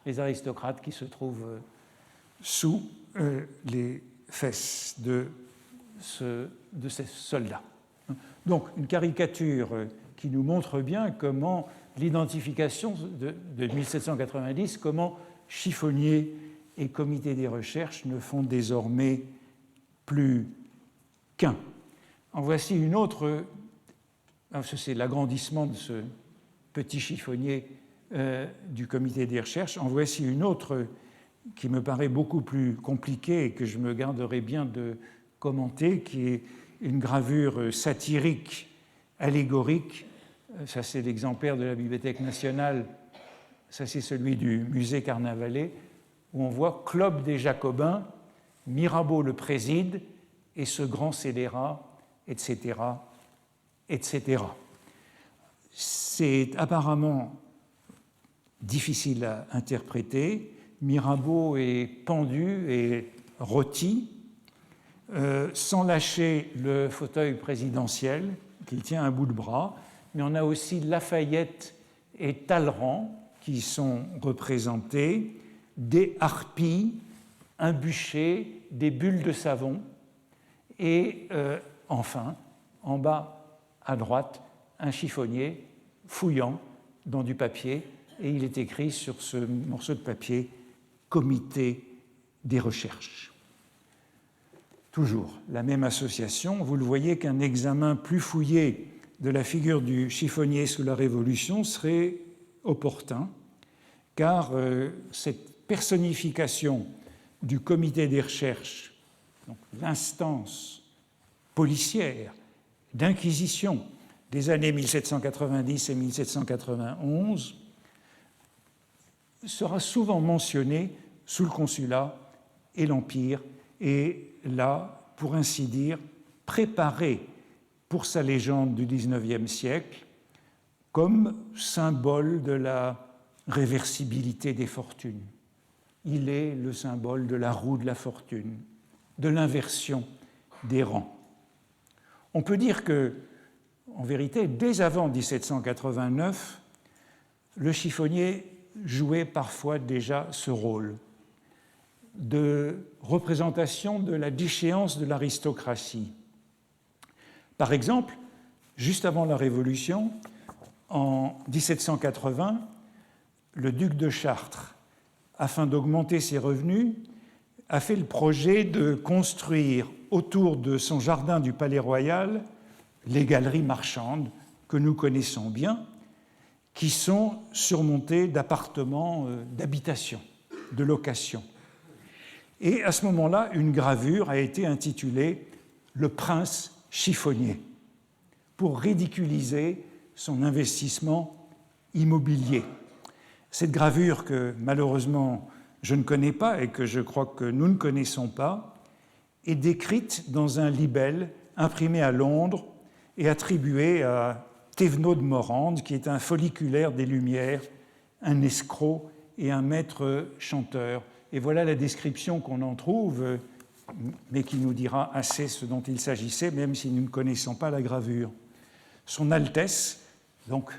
les aristocrates qui se trouvent sous les fesses de ces soldats. Donc, une caricature qui nous montre bien comment l'identification de 1790, comment chiffonnier et comité des recherches ne font désormais plus qu'un. En voici une autre, c'est l'agrandissement de ce petit chiffonnier du comité des recherches. En voici une autre qui me paraît beaucoup plus compliquée et que je me garderai bien de commenter, qui est une gravure satirique, allégorique. Ça, c'est l'exemplaire de la Bibliothèque nationale. Ça, c'est celui du musée Carnavalet, où on voit Club des Jacobins, Mirabeau le préside, et ce grand scélérat, etc., etc. C'est apparemment difficile à interpréter. Mirabeau est pendu et rôti, sans lâcher le fauteuil présidentiel qu'il tient à bout de bras, mais on a aussi Lafayette et Talleyrand qui sont représentés, des harpies, un bûcher, des bulles de savon, et enfin, en bas à droite, un chiffonnier fouillant dans du papier, et il est écrit sur ce morceau de papier « Comité des recherches ». Toujours la même association, vous le voyez qu'un examen plus fouillé de la figure du chiffonnier sous la Révolution serait opportun, car cette personnification du comité des recherches, donc l'instance policière d'inquisition des années 1790 et 1791, sera souvent mentionnée sous le Consulat et l'Empire, et là, pour ainsi dire, préparée pour sa légende du XIXe siècle comme symbole de la réversibilité des fortunes. Il est le symbole de la roue de la fortune, de l'inversion des rangs. On peut dire que, en vérité, dès avant 1789, le chiffonnier jouait parfois déjà ce rôle de représentation de la déchéance de l'aristocratie. Par exemple, juste avant la Révolution, en 1780, le duc de Chartres, afin d'augmenter ses revenus, a fait le projet de construire autour de son jardin du Palais Royal les galeries marchandes que nous connaissons bien, qui sont surmontées d'appartements d'habitation, de location. Et à ce moment-là, une gravure a été intitulée « Le prince chiffonnier » pour ridiculiser son investissement immobilier. Cette gravure que malheureusement je ne connais pas et que je crois que nous ne connaissons pas est décrite dans un libelle imprimé à Londres et attribué à Thévenot de Morande, qui est un folliculaire des Lumières, un escroc et un maître chanteur. Et voilà la description qu'on en trouve, mais qui nous dira assez ce dont il s'agissait, même si nous ne connaissons pas la gravure. Son Altesse, donc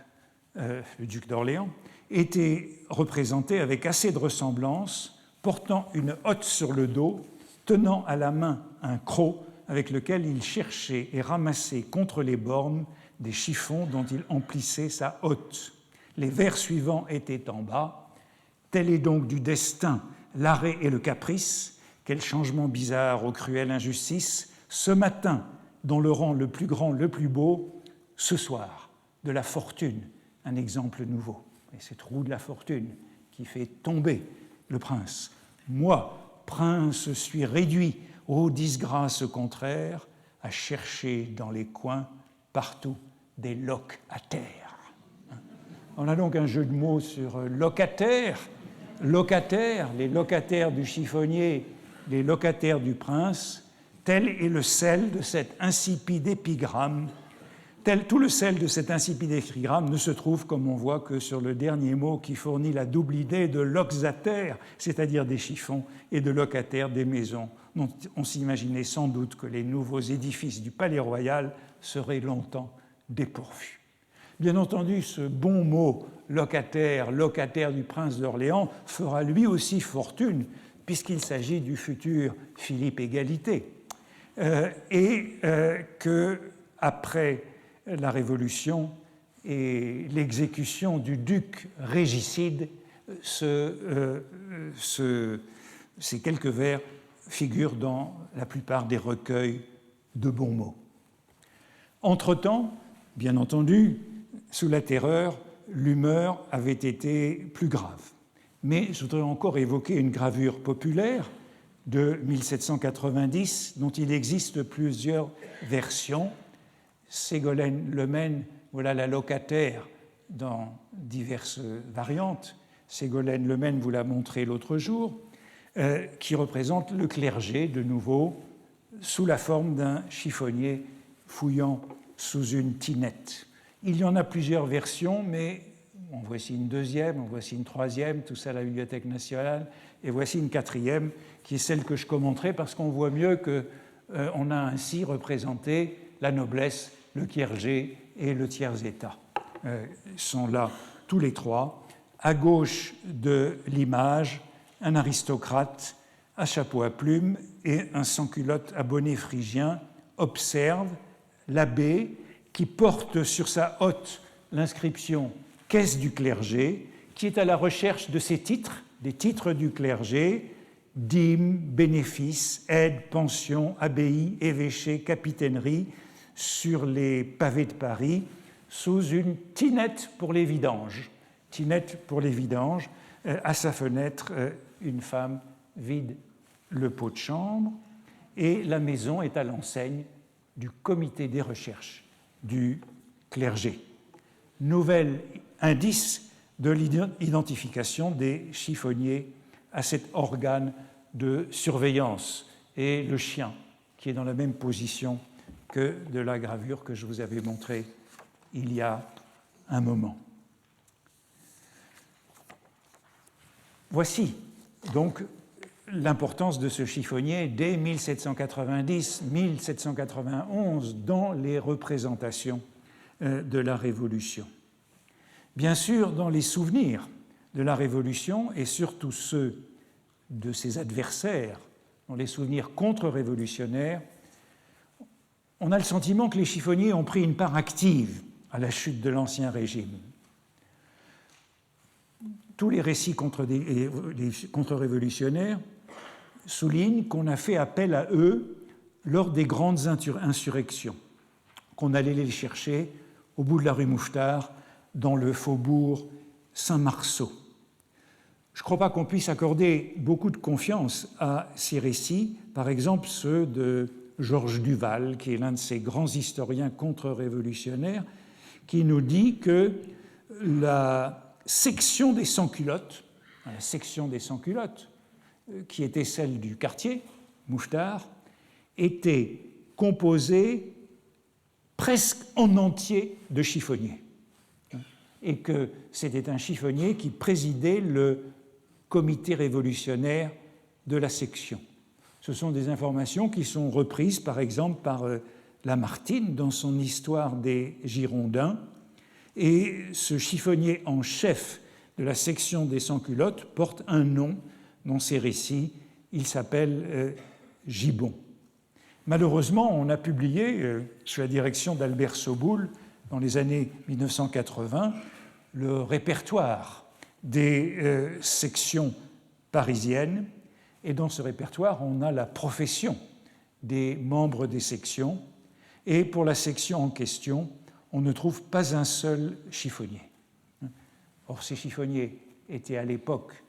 le duc d'Orléans, était représenté avec assez de ressemblance, portant une hotte sur le dos, tenant à la main un croc avec lequel il cherchait et ramassait contre les bornes des chiffons dont il emplissait sa hotte. Les vers suivants étaient en bas. « Tel est donc du destin l'arrêt et le caprice, quel changement bizarre aux cruelles injustices, ce matin, dans le rang le plus grand, le plus beau, ce soir, de la fortune, un exemple nouveau. » Et cette roue de la fortune qui fait tomber le prince. « Moi, prince, suis réduit aux disgrâces contraires, à chercher dans les coins, partout, des locataires. » On a donc un jeu de mots sur locataire, les locataires du chiffonnier, les locataires du prince. Tel est le sel de cet insipide épigramme Tout le sel de cet insipide écrigramme ne se trouve, comme on voit, que sur le dernier mot qui fournit la double idée de loxataire, c'est-à-dire des chiffons, et de locataire, des maisons, dont on s'imaginait sans doute que les nouveaux édifices du Palais Royal seraient longtemps dépourvus. Bien entendu, ce bon mot locataire, locataire du prince d'Orléans, fera lui aussi fortune, puisqu'il s'agit du futur Philippe Égalité, et que, après la Révolution et l'exécution du duc régicide, ces quelques vers figurent dans la plupart des recueils de bons mots. Entre-temps, bien entendu, sous la Terreur, l'humeur avait été plus grave. Mais je voudrais encore évoquer une gravure populaire de 1790 dont il existe plusieurs versions. Ségolène Lemaine, voilà la locataire dans diverses variantes. Ségolène Lemaine vous l'a montré l'autre jour, qui représente le clergé, de nouveau, sous la forme d'un chiffonnier fouillant sous une tinette. Il y en a plusieurs versions, mais en voici une deuxième, en voici une troisième, tout ça à la Bibliothèque nationale, et voici une quatrième, qui est celle que je commenterai, parce qu'on voit mieux qu'on a ainsi représenté la noblesse, le clergé et le tiers-état. Sont là tous les trois. À gauche de l'image, un aristocrate à chapeau à plumes et un sans-culotte à bonnet phrygien observe l'abbé qui porte sur sa hotte l'inscription « Caisse du clergé », qui est à la recherche de ces titres, des titres du clergé, dîmes, bénéfices, aides, pensions, abbayes, évêchés, capitaineries, sur les pavés de Paris, sous une tinette pour les vidanges. Tinette pour les vidanges. À sa fenêtre, une femme vide le pot de chambre, et la maison est à l'enseigne du comité des recherches du clergé. Nouvel indice de l'identification des chiffonniers à cet organe de surveillance, et le chien, qui est dans la même position que de la gravure que je vous avais montrée il y a un moment. Voici donc l'importance de ce chiffonnier dès 1790-1791 dans les représentations de la Révolution. Bien sûr, dans les souvenirs de la Révolution, et surtout ceux de ses adversaires, dans les souvenirs contre-révolutionnaires, on a le sentiment que les chiffonniers ont pris une part active à la chute de l'Ancien Régime. Tous les récits contre-révolutionnaires soulignent qu'on a fait appel à eux lors des grandes insurrections, qu'on allait les chercher au bout de la rue Mouffetard, dans le faubourg Saint-Marceau. Je ne crois pas qu'on puisse accorder beaucoup de confiance à ces récits, par exemple ceux de Georges Duval, qui est l'un de ces grands historiens contre-révolutionnaires, qui nous dit que la section des sans-culottes, qui était celle du quartier, Mouffetard, était composée presque en entier de chiffonniers. Et que c'était un chiffonnier qui présidait le comité révolutionnaire de la section. Ce sont des informations qui sont reprises, par exemple, par Lamartine dans son Histoire des Girondins. Et ce chiffonnier en chef de la section des sans-culottes porte un nom dans ses récits. Il s'appelle Gibbon. Malheureusement, on a publié, sous la direction d'Albert Soboul, dans les années 1980, le répertoire des sections parisiennes. Et dans ce répertoire, on a la profession des membres des sections. Et pour la section en question, on ne trouve pas un seul chiffonnier. Or, ces chiffonniers étaient à l'époque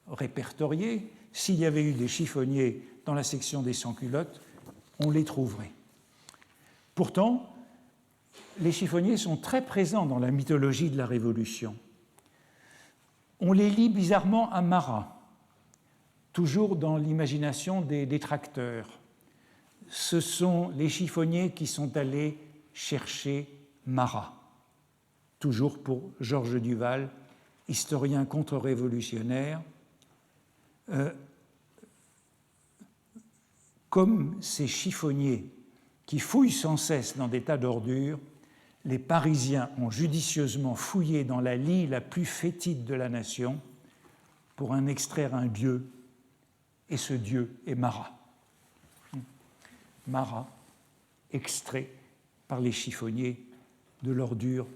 répertoriés. S'il y avait eu des chiffonniers dans la section des sans-culottes, on les trouverait. Pourtant, les chiffonniers sont très présents dans la mythologie de la Révolution. On les lit bizarrement à Marat, toujours dans l'imagination des détracteurs. Ce sont les chiffonniers qui sont allés chercher Marat, toujours pour Georges Duval, historien contre-révolutionnaire. Comme ces chiffonniers qui fouillent sans cesse dans des tas d'ordures, les Parisiens ont judicieusement fouillé dans la lie la plus fétide de la nation pour en extraire un dieu, et ce dieu est Marat. Marat, extrait par les chiffonniers de l'ordure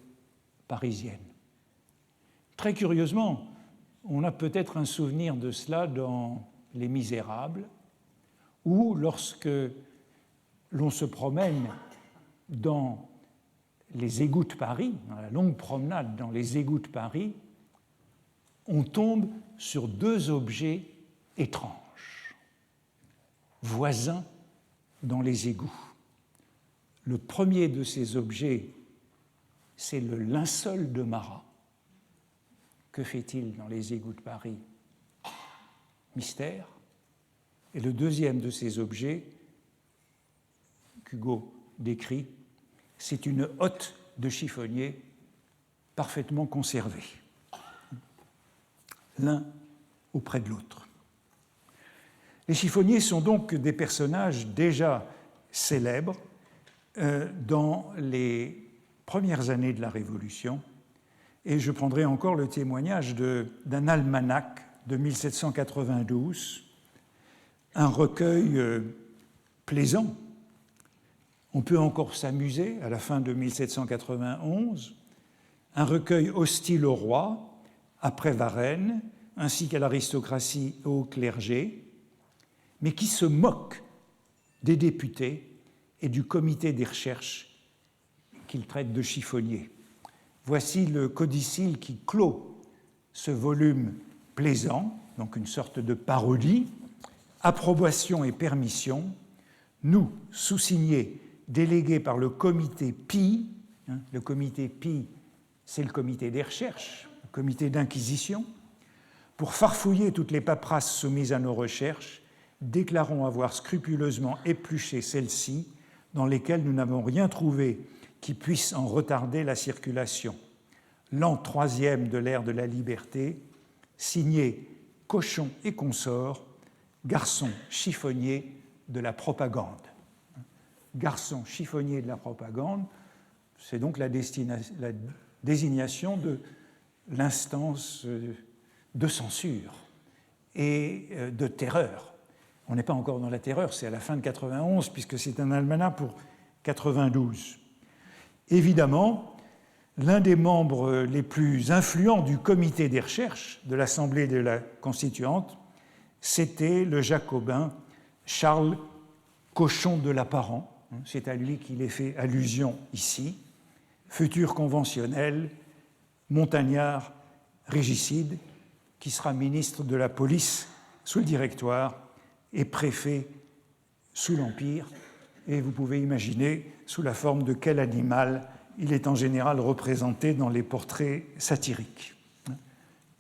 parisienne. Très curieusement, on a peut-être un souvenir de cela dans Les Misérables, où lorsque l'on se promène dans les égouts de Paris, dans la longue promenade dans les égouts de Paris, on tombe sur deux objets étranges, voisins dans les égouts. Le premier de ces objets, c'est le linceul de Marat. Que fait-il dans les égouts de Paris? Mystère. Et le deuxième de ces objets, qu'Hugo décrit, c'est une hotte de chiffonnier parfaitement conservée, l'un auprès de l'autre. Les chiffonniers sont donc des personnages déjà célèbres dans les premières années de la Révolution, et je prendrai encore le témoignage d'un almanach de 1792, un recueil plaisant. On peut encore s'amuser à la fin de 1791, un recueil hostile au roi, après Varenne, ainsi qu'à l'aristocratie et au clergé, mais qui se moque des députés et du comité des recherches qu'il traite de chiffonniers. Voici le codicille qui clôt ce volume plaisant, donc une sorte de parodie. Approbation et permission, nous, sous-signés, délégués par le comité PI, le comité PI, c'est le comité des recherches, le comité d'inquisition, pour farfouiller toutes les paperasses soumises à nos recherches, déclarons avoir scrupuleusement épluché celles-ci, dans lesquelles nous n'avons rien trouvé qui puisse en retarder la circulation. L'an 3e de l'ère de la liberté, signé Cochon et consorts, garçon chiffonnier de la propagande. Garçon chiffonnier de la propagande, c'est donc la désignation de l'instance de censure et de terreur. On n'est pas encore dans la terreur, c'est à la fin de 91, puisque c'est un almanach pour 92. Évidemment, l'un des membres les plus influents du comité des recherches de l'Assemblée de la Constituante, c'était le jacobin Charles Cochon de l'Apparent, c'est à lui qu'il est fait allusion ici, futur conventionnel, montagnard, régicide, qui sera ministre de la police sous le Directoire et préfet sous l'Empire, et vous pouvez imaginer sous la forme de quel animal il est en général représenté dans les portraits satiriques.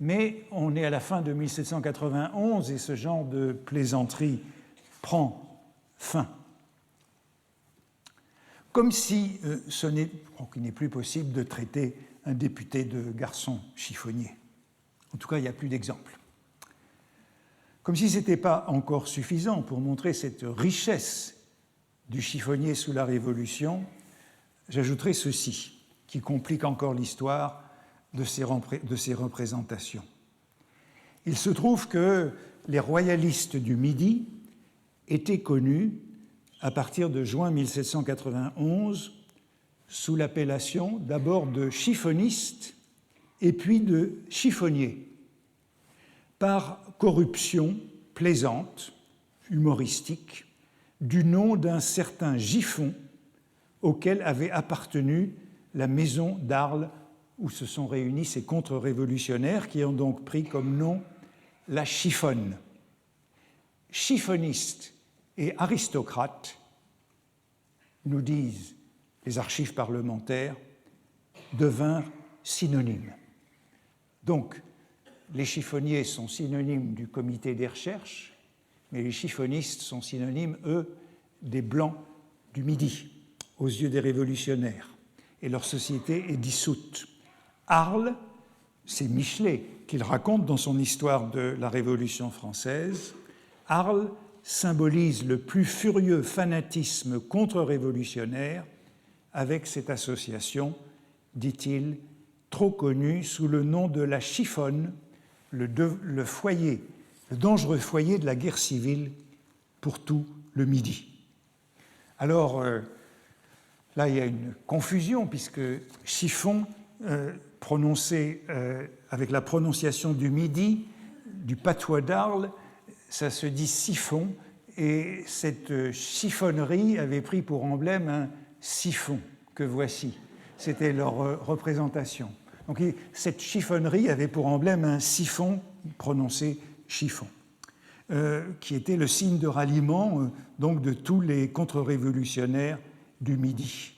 Mais on est à la fin de 1791 et ce genre de plaisanterie prend fin. Comme si il n'est plus possible de traiter un député de garçon chiffonnier. En tout cas, il n'y a plus d'exemples. Comme si ce n'était pas encore suffisant pour montrer cette richesse du chiffonnier sous la Révolution, j'ajouterai ceci, qui complique encore l'histoire de ces représentations. Il se trouve que les royalistes du Midi étaient connus à partir de juin 1791 sous l'appellation d'abord de chiffonistes et puis de chiffonniers, par corruption plaisante, humoristique, du nom d'un certain Giffon auquel avait appartenu la maison d'Arles où se sont réunis ces contre-révolutionnaires qui ont donc pris comme nom la chiffonne. Chiffonnistes et aristocrates, nous disent les archives parlementaires, devinrent synonymes. Donc, les chiffonniers sont synonymes du comité des recherches, mais les chiffonistes sont synonymes, eux, des Blancs du Midi, aux yeux des révolutionnaires. et leur société est dissoute. Arles, c'est Michelet qu'il raconte dans son histoire de la Révolution française, Arles symbolise le plus furieux fanatisme contre-révolutionnaire avec cette association, dit-il, trop connue sous le nom de la chiffonne, le foyer, le dangereux foyer de la guerre civile pour tout le Midi. Alors, là, il y a une confusion, puisque chiffon, prononcé avec la prononciation du Midi, du patois d'Arles, ça se dit siphon, et cette chiffonnerie avait pris pour emblème un siphon que voici. C'était leur représentation. Donc cette chiffonnerie avait pour emblème un siphon prononcé chiffon, qui était le signe de ralliement donc de tous les contre-révolutionnaires du Midi.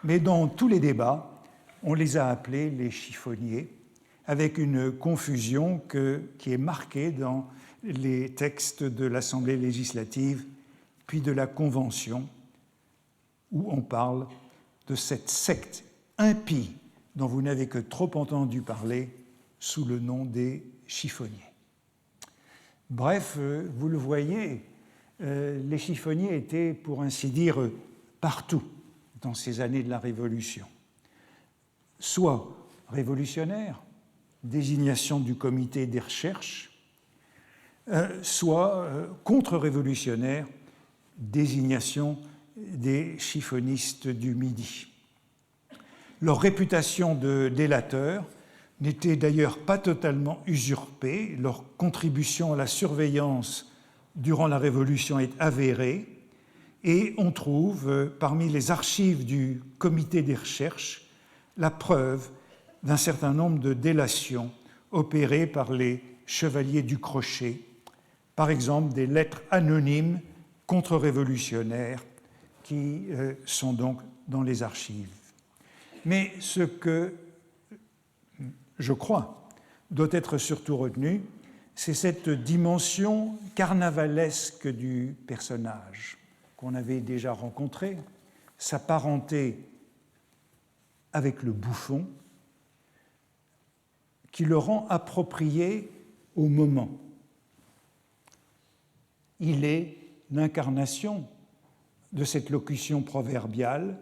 Mais dans tous les débats, on les a appelés les chiffonniers, avec une confusion qui est marquée dans les textes de l'Assemblée législative, puis de la Convention, où on parle de cette secte impie dont vous n'avez que trop entendu parler sous le nom des chiffonniers. Bref, vous le voyez, les chiffonniers étaient, pour ainsi dire, partout dans ces années de la Révolution. Soit révolutionnaires, désignation du comité des recherches, soit contre-révolutionnaires, désignation des chiffonistes du Midi. Leur réputation de délateurs n'était d'ailleurs pas totalement usurpée. Leur contribution à la surveillance durant la Révolution est avérée et on trouve parmi les archives du comité des recherches la preuve d'un certain nombre de délations opérées par les chevaliers du Crochet, par exemple des lettres anonymes contre-révolutionnaires qui sont donc dans les archives. Mais ce que, je crois, doit être surtout retenu, c'est cette dimension carnavalesque du personnage qu'on avait déjà rencontré, sa parenté avec le bouffon, qui le rend approprié au moment. Il est l'incarnation de cette locution proverbiale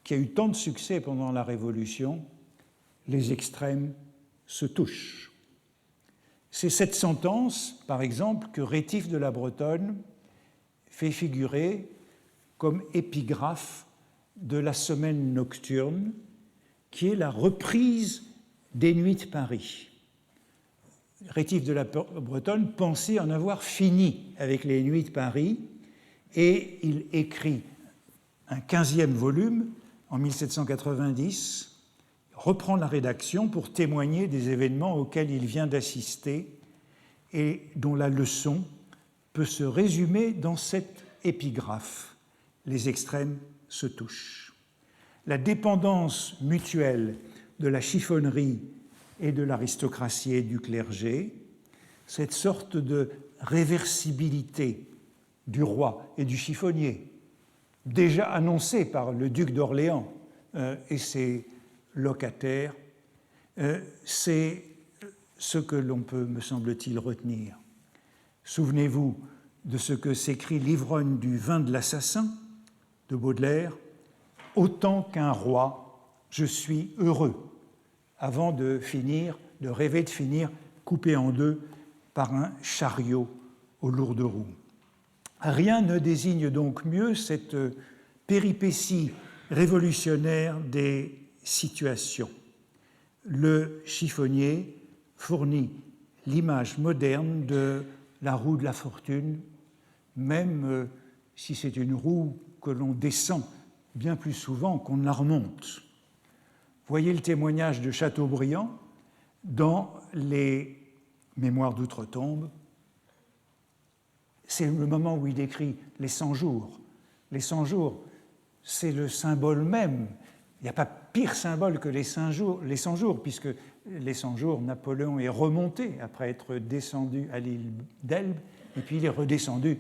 qui a eu tant de succès pendant la Révolution, les extrêmes se touchent. C'est cette sentence, par exemple, que Rétif de la Bretonne fait figurer comme épigraphe de la semaine nocturne, qui est la reprise des Nuits de Paris. Rétif de la Bretonne pensait en avoir fini avec les Nuits de Paris et il écrit un 15e volume en 1790, reprend la rédaction pour témoigner des événements auxquels il vient d'assister et dont la leçon peut se résumer dans cette épigraphe. Les extrêmes se touchent. La dépendance mutuelle de la chiffonnerie et de l'aristocratie et du clergé, cette sorte de réversibilité du roi et du chiffonnier, déjà annoncée par le duc d'Orléans et ses locataires, c'est ce que l'on peut, me semble-t-il, retenir. Souvenez-vous de ce que s'écrit l'ivrogne du vin de l'assassin de Baudelaire, « Autant qu'un roi, je suis heureux », avant de rêver de finir coupé en deux par un chariot aux lourdes roues. Rien ne désigne donc mieux cette péripétie révolutionnaire des situations. Le chiffonnier fournit l'image moderne de la roue de la fortune, même si c'est une roue que l'on descend bien plus souvent qu'on ne la remonte. Voyez le témoignage de Chateaubriand dans les Mémoires d'outre-tombe. C'est le moment où il décrit les 100 jours. Les 100 jours, c'est le symbole même. Il n'y a pas pire symbole que les 100 jours, puisque les 100 jours, Napoléon est remonté après être descendu à l'île d'Elbe, et puis il est redescendu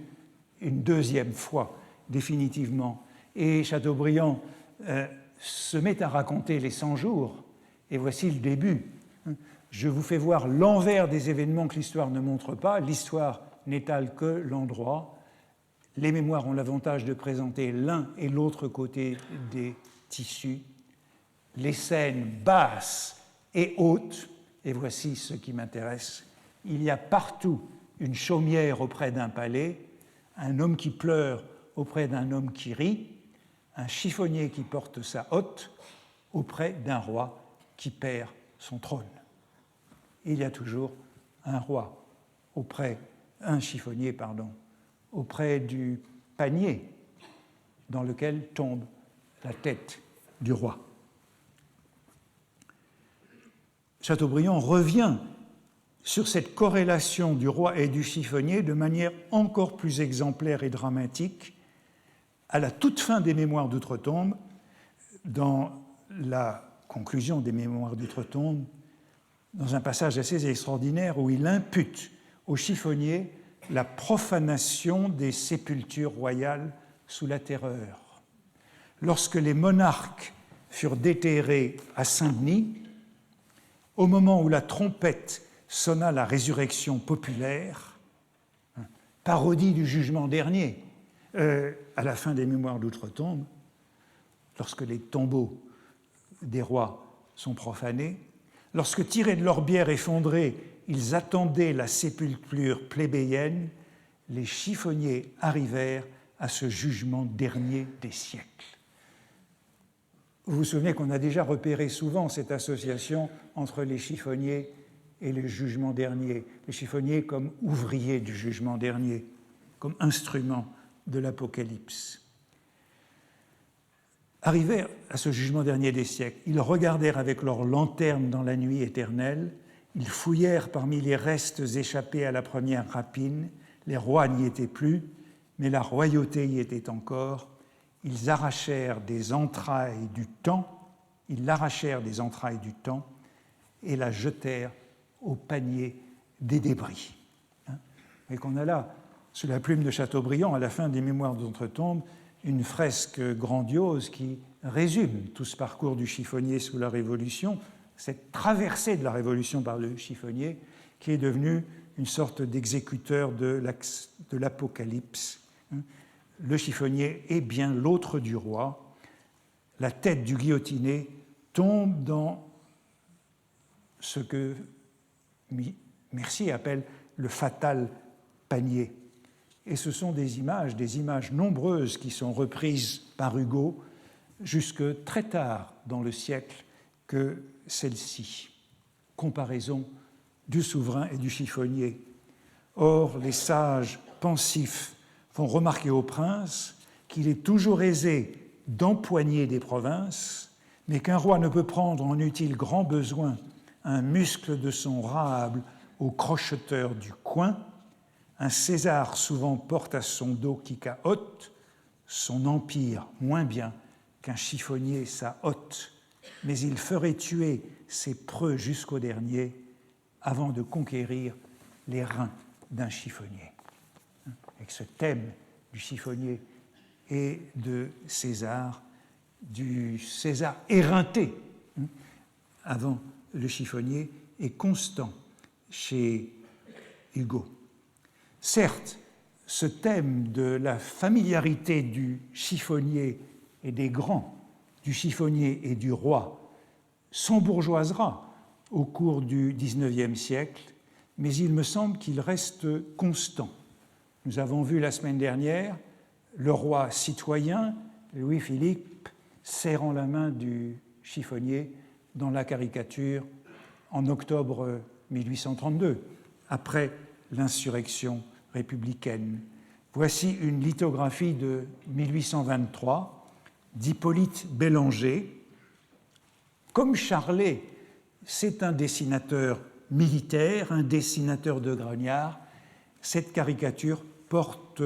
une deuxième fois, définitivement. Et Chateaubriand se met à raconter les 100 jours, et voici le début. Je vous fais voir l'envers des événements que l'histoire ne montre pas. L'histoire n'étale que l'endroit. Les mémoires ont l'avantage de présenter l'un et l'autre côté des tissus. Les scènes basses et hautes, et voici ce qui m'intéresse. Il y a partout une chaumière auprès d'un palais, un homme qui pleure auprès d'un homme qui rit, un chiffonnier qui porte sa hotte auprès d'un roi qui perd son trône. Il y a toujours un roi un chiffonnier, auprès du panier dans lequel tombe la tête du roi. Chateaubriand revient sur cette corrélation du roi et du chiffonnier de manière encore plus exemplaire et dramatique à la toute fin des Mémoires d'Outre-Tombe, dans la conclusion des Mémoires d'Outre-Tombe, dans un passage assez extraordinaire où il impute au chiffonnier la profanation des sépultures royales sous la Terreur. Lorsque les monarques furent déterrés à Saint-Denis, au moment où la trompette sonna la résurrection populaire, parodie du jugement dernier, à la fin des Mémoires d'Outre-Tombe, lorsque les tombeaux des rois sont profanés, lorsque, tirés de leur bière effondrée, ils attendaient la sépulture plébéienne, les chiffonniers arrivèrent à ce jugement dernier des siècles. Vous vous souvenez qu'on a déjà repéré souvent cette association entre les chiffonniers et le jugement dernier, les chiffonniers comme ouvriers du jugement dernier, comme instruments de l'Apocalypse. Arrivèrent à ce jugement dernier des siècles, ils regardèrent avec leurs lanternes dans la nuit éternelle, ils fouillèrent parmi les restes échappés à la première rapine, les rois n'y étaient plus, mais la royauté y était encore. Ils l'arrachèrent des entrailles du temps et la jetèrent au panier des débris. Et qu'on a là, sous la plume de Chateaubriand, à la fin des Mémoires d'Outre-Tombe, une fresque grandiose qui résume tout ce parcours du chiffonnier sous la Révolution, cette traversée de la Révolution par le chiffonnier, qui est devenu une sorte d'exécuteur de l'Apocalypse. Le chiffonnier est bien l'autre du roi. La tête du guillotiné tombe dans ce que Mercier appelle le fatal panier. Et ce sont des images nombreuses qui sont reprises par Hugo jusque très tard dans le siècle que celle-ci. Comparaison du souverain et du chiffonnier. Or, les sages pensifs font remarquer au prince qu'il est toujours aisé d'empoigner des provinces, mais qu'un roi ne peut prendre en utile grand besoin un muscle de son rable au crocheteur du coin. Un César souvent porte à son dos qui cahote, son empire moins bien qu'un chiffonnier sa hotte, mais il ferait tuer ses preux jusqu'au dernier avant de conquérir les reins d'un chiffonnier. Avec ce thème du chiffonnier et de César, du César éreinté avant le chiffonnier, est constant chez Hugo. Certes, ce thème de la familiarité du chiffonnier et des grands, du chiffonnier et du roi, s'embourgeoisera au cours du XIXe siècle, mais il me semble qu'il reste constant. Nous avons vu la semaine dernière le roi citoyen, Louis-Philippe, serrant la main du chiffonnier dans la caricature en octobre 1832, après l'insurrection républicaine. Voici une lithographie de 1823 d'Hippolyte Bélanger. Comme Charlet, c'est un dessinateur militaire, un dessinateur de grognards. Cette caricature porte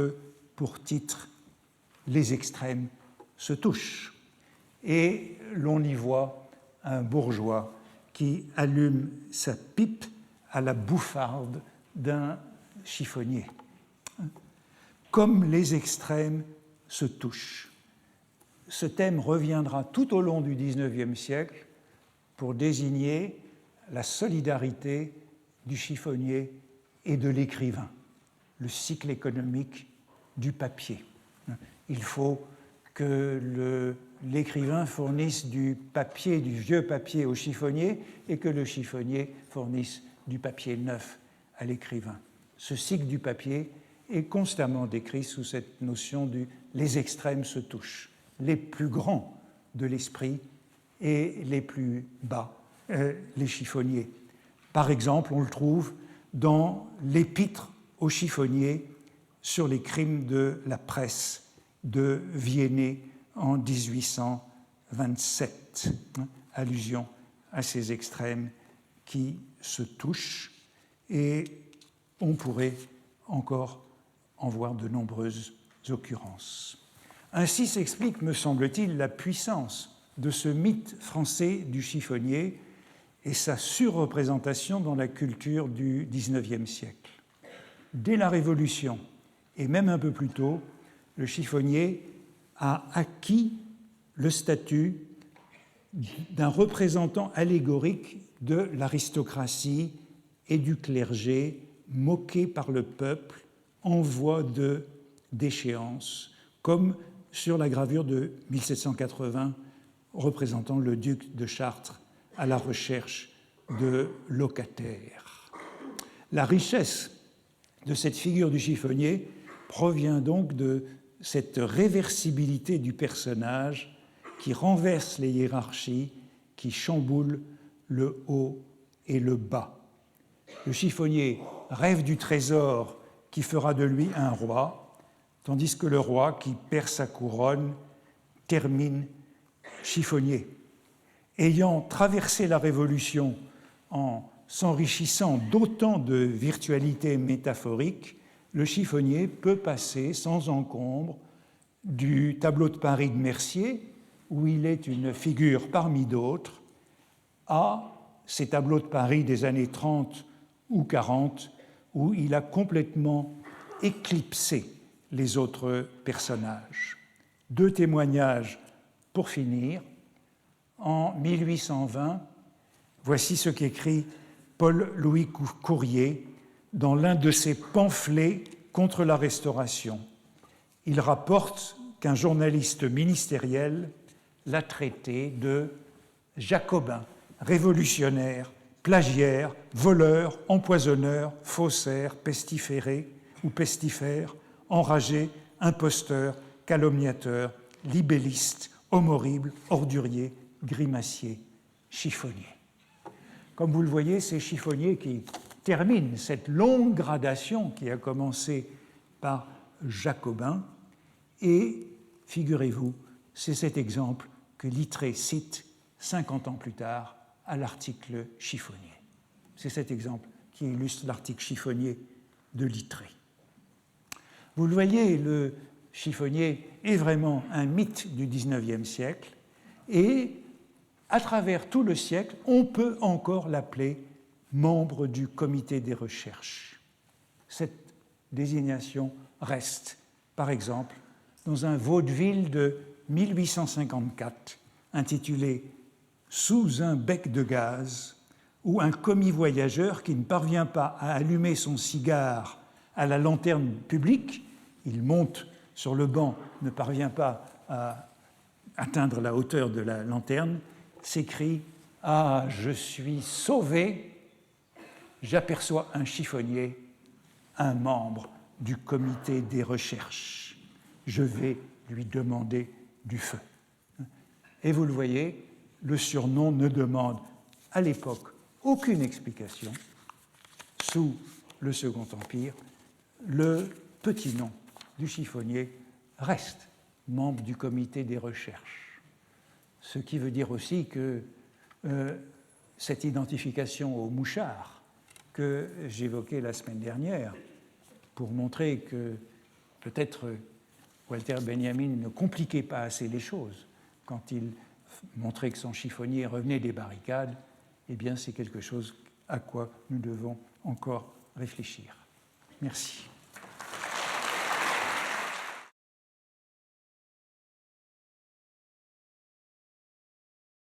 pour titre « Les extrêmes se touchent ». Et l'on y voit un bourgeois qui allume sa pipe à la bouffarde d'un chiffonnier. Comme les extrêmes se touchent. ce thème reviendra tout au long du XIXe siècle pour désigner la solidarité du chiffonnier et de l'écrivain, le cycle économique du papier. Il faut que l'écrivain fournisse du papier, du vieux papier au chiffonnier et que le chiffonnier fournisse du papier neuf à l'écrivain. Ce cycle du papier est constamment décrit sous cette notion du « les extrêmes se touchent », les plus grands de l'esprit et les plus bas, les chiffonniers. Par exemple, on le trouve dans l'épître aux chiffonniers sur les crimes de la presse de Viennet en 1827, allusion à ces extrêmes qui se touchent, et on pourrait encore en voir de nombreuses occurrences. Ainsi s'explique, me semble-t-il, la puissance de ce mythe français du chiffonnier et sa surreprésentation dans la culture du XIXe siècle. Dès la Révolution, et même un peu plus tôt, le chiffonnier a acquis le statut d'un représentant allégorique de l'aristocratie et du clergé, moqué par le peuple en voie de déchéance, comme sur la gravure de 1780 représentant le duc de Chartres à la recherche de locataires. La richesse de cette figure du chiffonnier provient donc de cette réversibilité du personnage qui renverse les hiérarchies, qui chamboule le haut et le bas. Le chiffonnier rêve du trésor qui fera de lui un roi, tandis que le roi qui perd sa couronne termine chiffonnier. Ayant traversé la Révolution en s'enrichissant d'autant de virtualités métaphoriques, le chiffonnier peut passer sans encombre du tableau de Paris de Mercier, où il est une figure parmi d'autres, à ces tableaux de Paris des années 30 ou 40, où il a complètement éclipsé les autres personnages. Deux témoignages pour finir. En 1820, voici ce qu'écrit Paul-Louis Courier dans l'un de ses pamphlets contre la Restauration. Il rapporte qu'un journaliste ministériel l'a traité de jacobin, révolutionnaire, plagiaire, voleur, empoisonneur, faussaire, pestiféré ou pestifère, enragé, imposteur, calomniateur, libelliste, homme horrible, ordurier, grimacier, chiffonnier. Comme vous le voyez, c'est chiffonnier qui termine cette longue gradation qui a commencé par jacobin, et figurez-vous, c'est cet exemple que Littré cite 50 ans plus tard à l'article chiffonnier. C'est cet exemple qui illustre l'article chiffonnier de Littré. Vous le voyez, le chiffonnier est vraiment un mythe du XIXe siècle, et à travers tout le siècle, on peut encore l'appeler membre du comité des recherches. Cette désignation reste, par exemple, dans un vaudeville de 1854 intitulé « Sous un bec de gaz », où un commis voyageur qui ne parvient pas à allumer son cigare à la lanterne publique, il monte sur le banc, ne parvient pas à atteindre la hauteur de la lanterne, s'écrie « Ah, je suis sauvé ! J'aperçois un chiffonnier, un membre du comité des recherches. Je vais lui demander du feu. » Et vous le voyez, le surnom ne demande à l'époque aucune explication. Sous le Second Empire, le petit nom du chiffonnier reste membre du comité des recherches. Ce qui veut dire aussi que cette identification au mouchard que j'évoquais la semaine dernière, pour montrer que peut-être Walter Benjamin ne compliquait pas assez les choses quand il montrait que son chiffonnier revenait des barricades, eh bien c'est quelque chose à quoi nous devons encore réfléchir. Merci.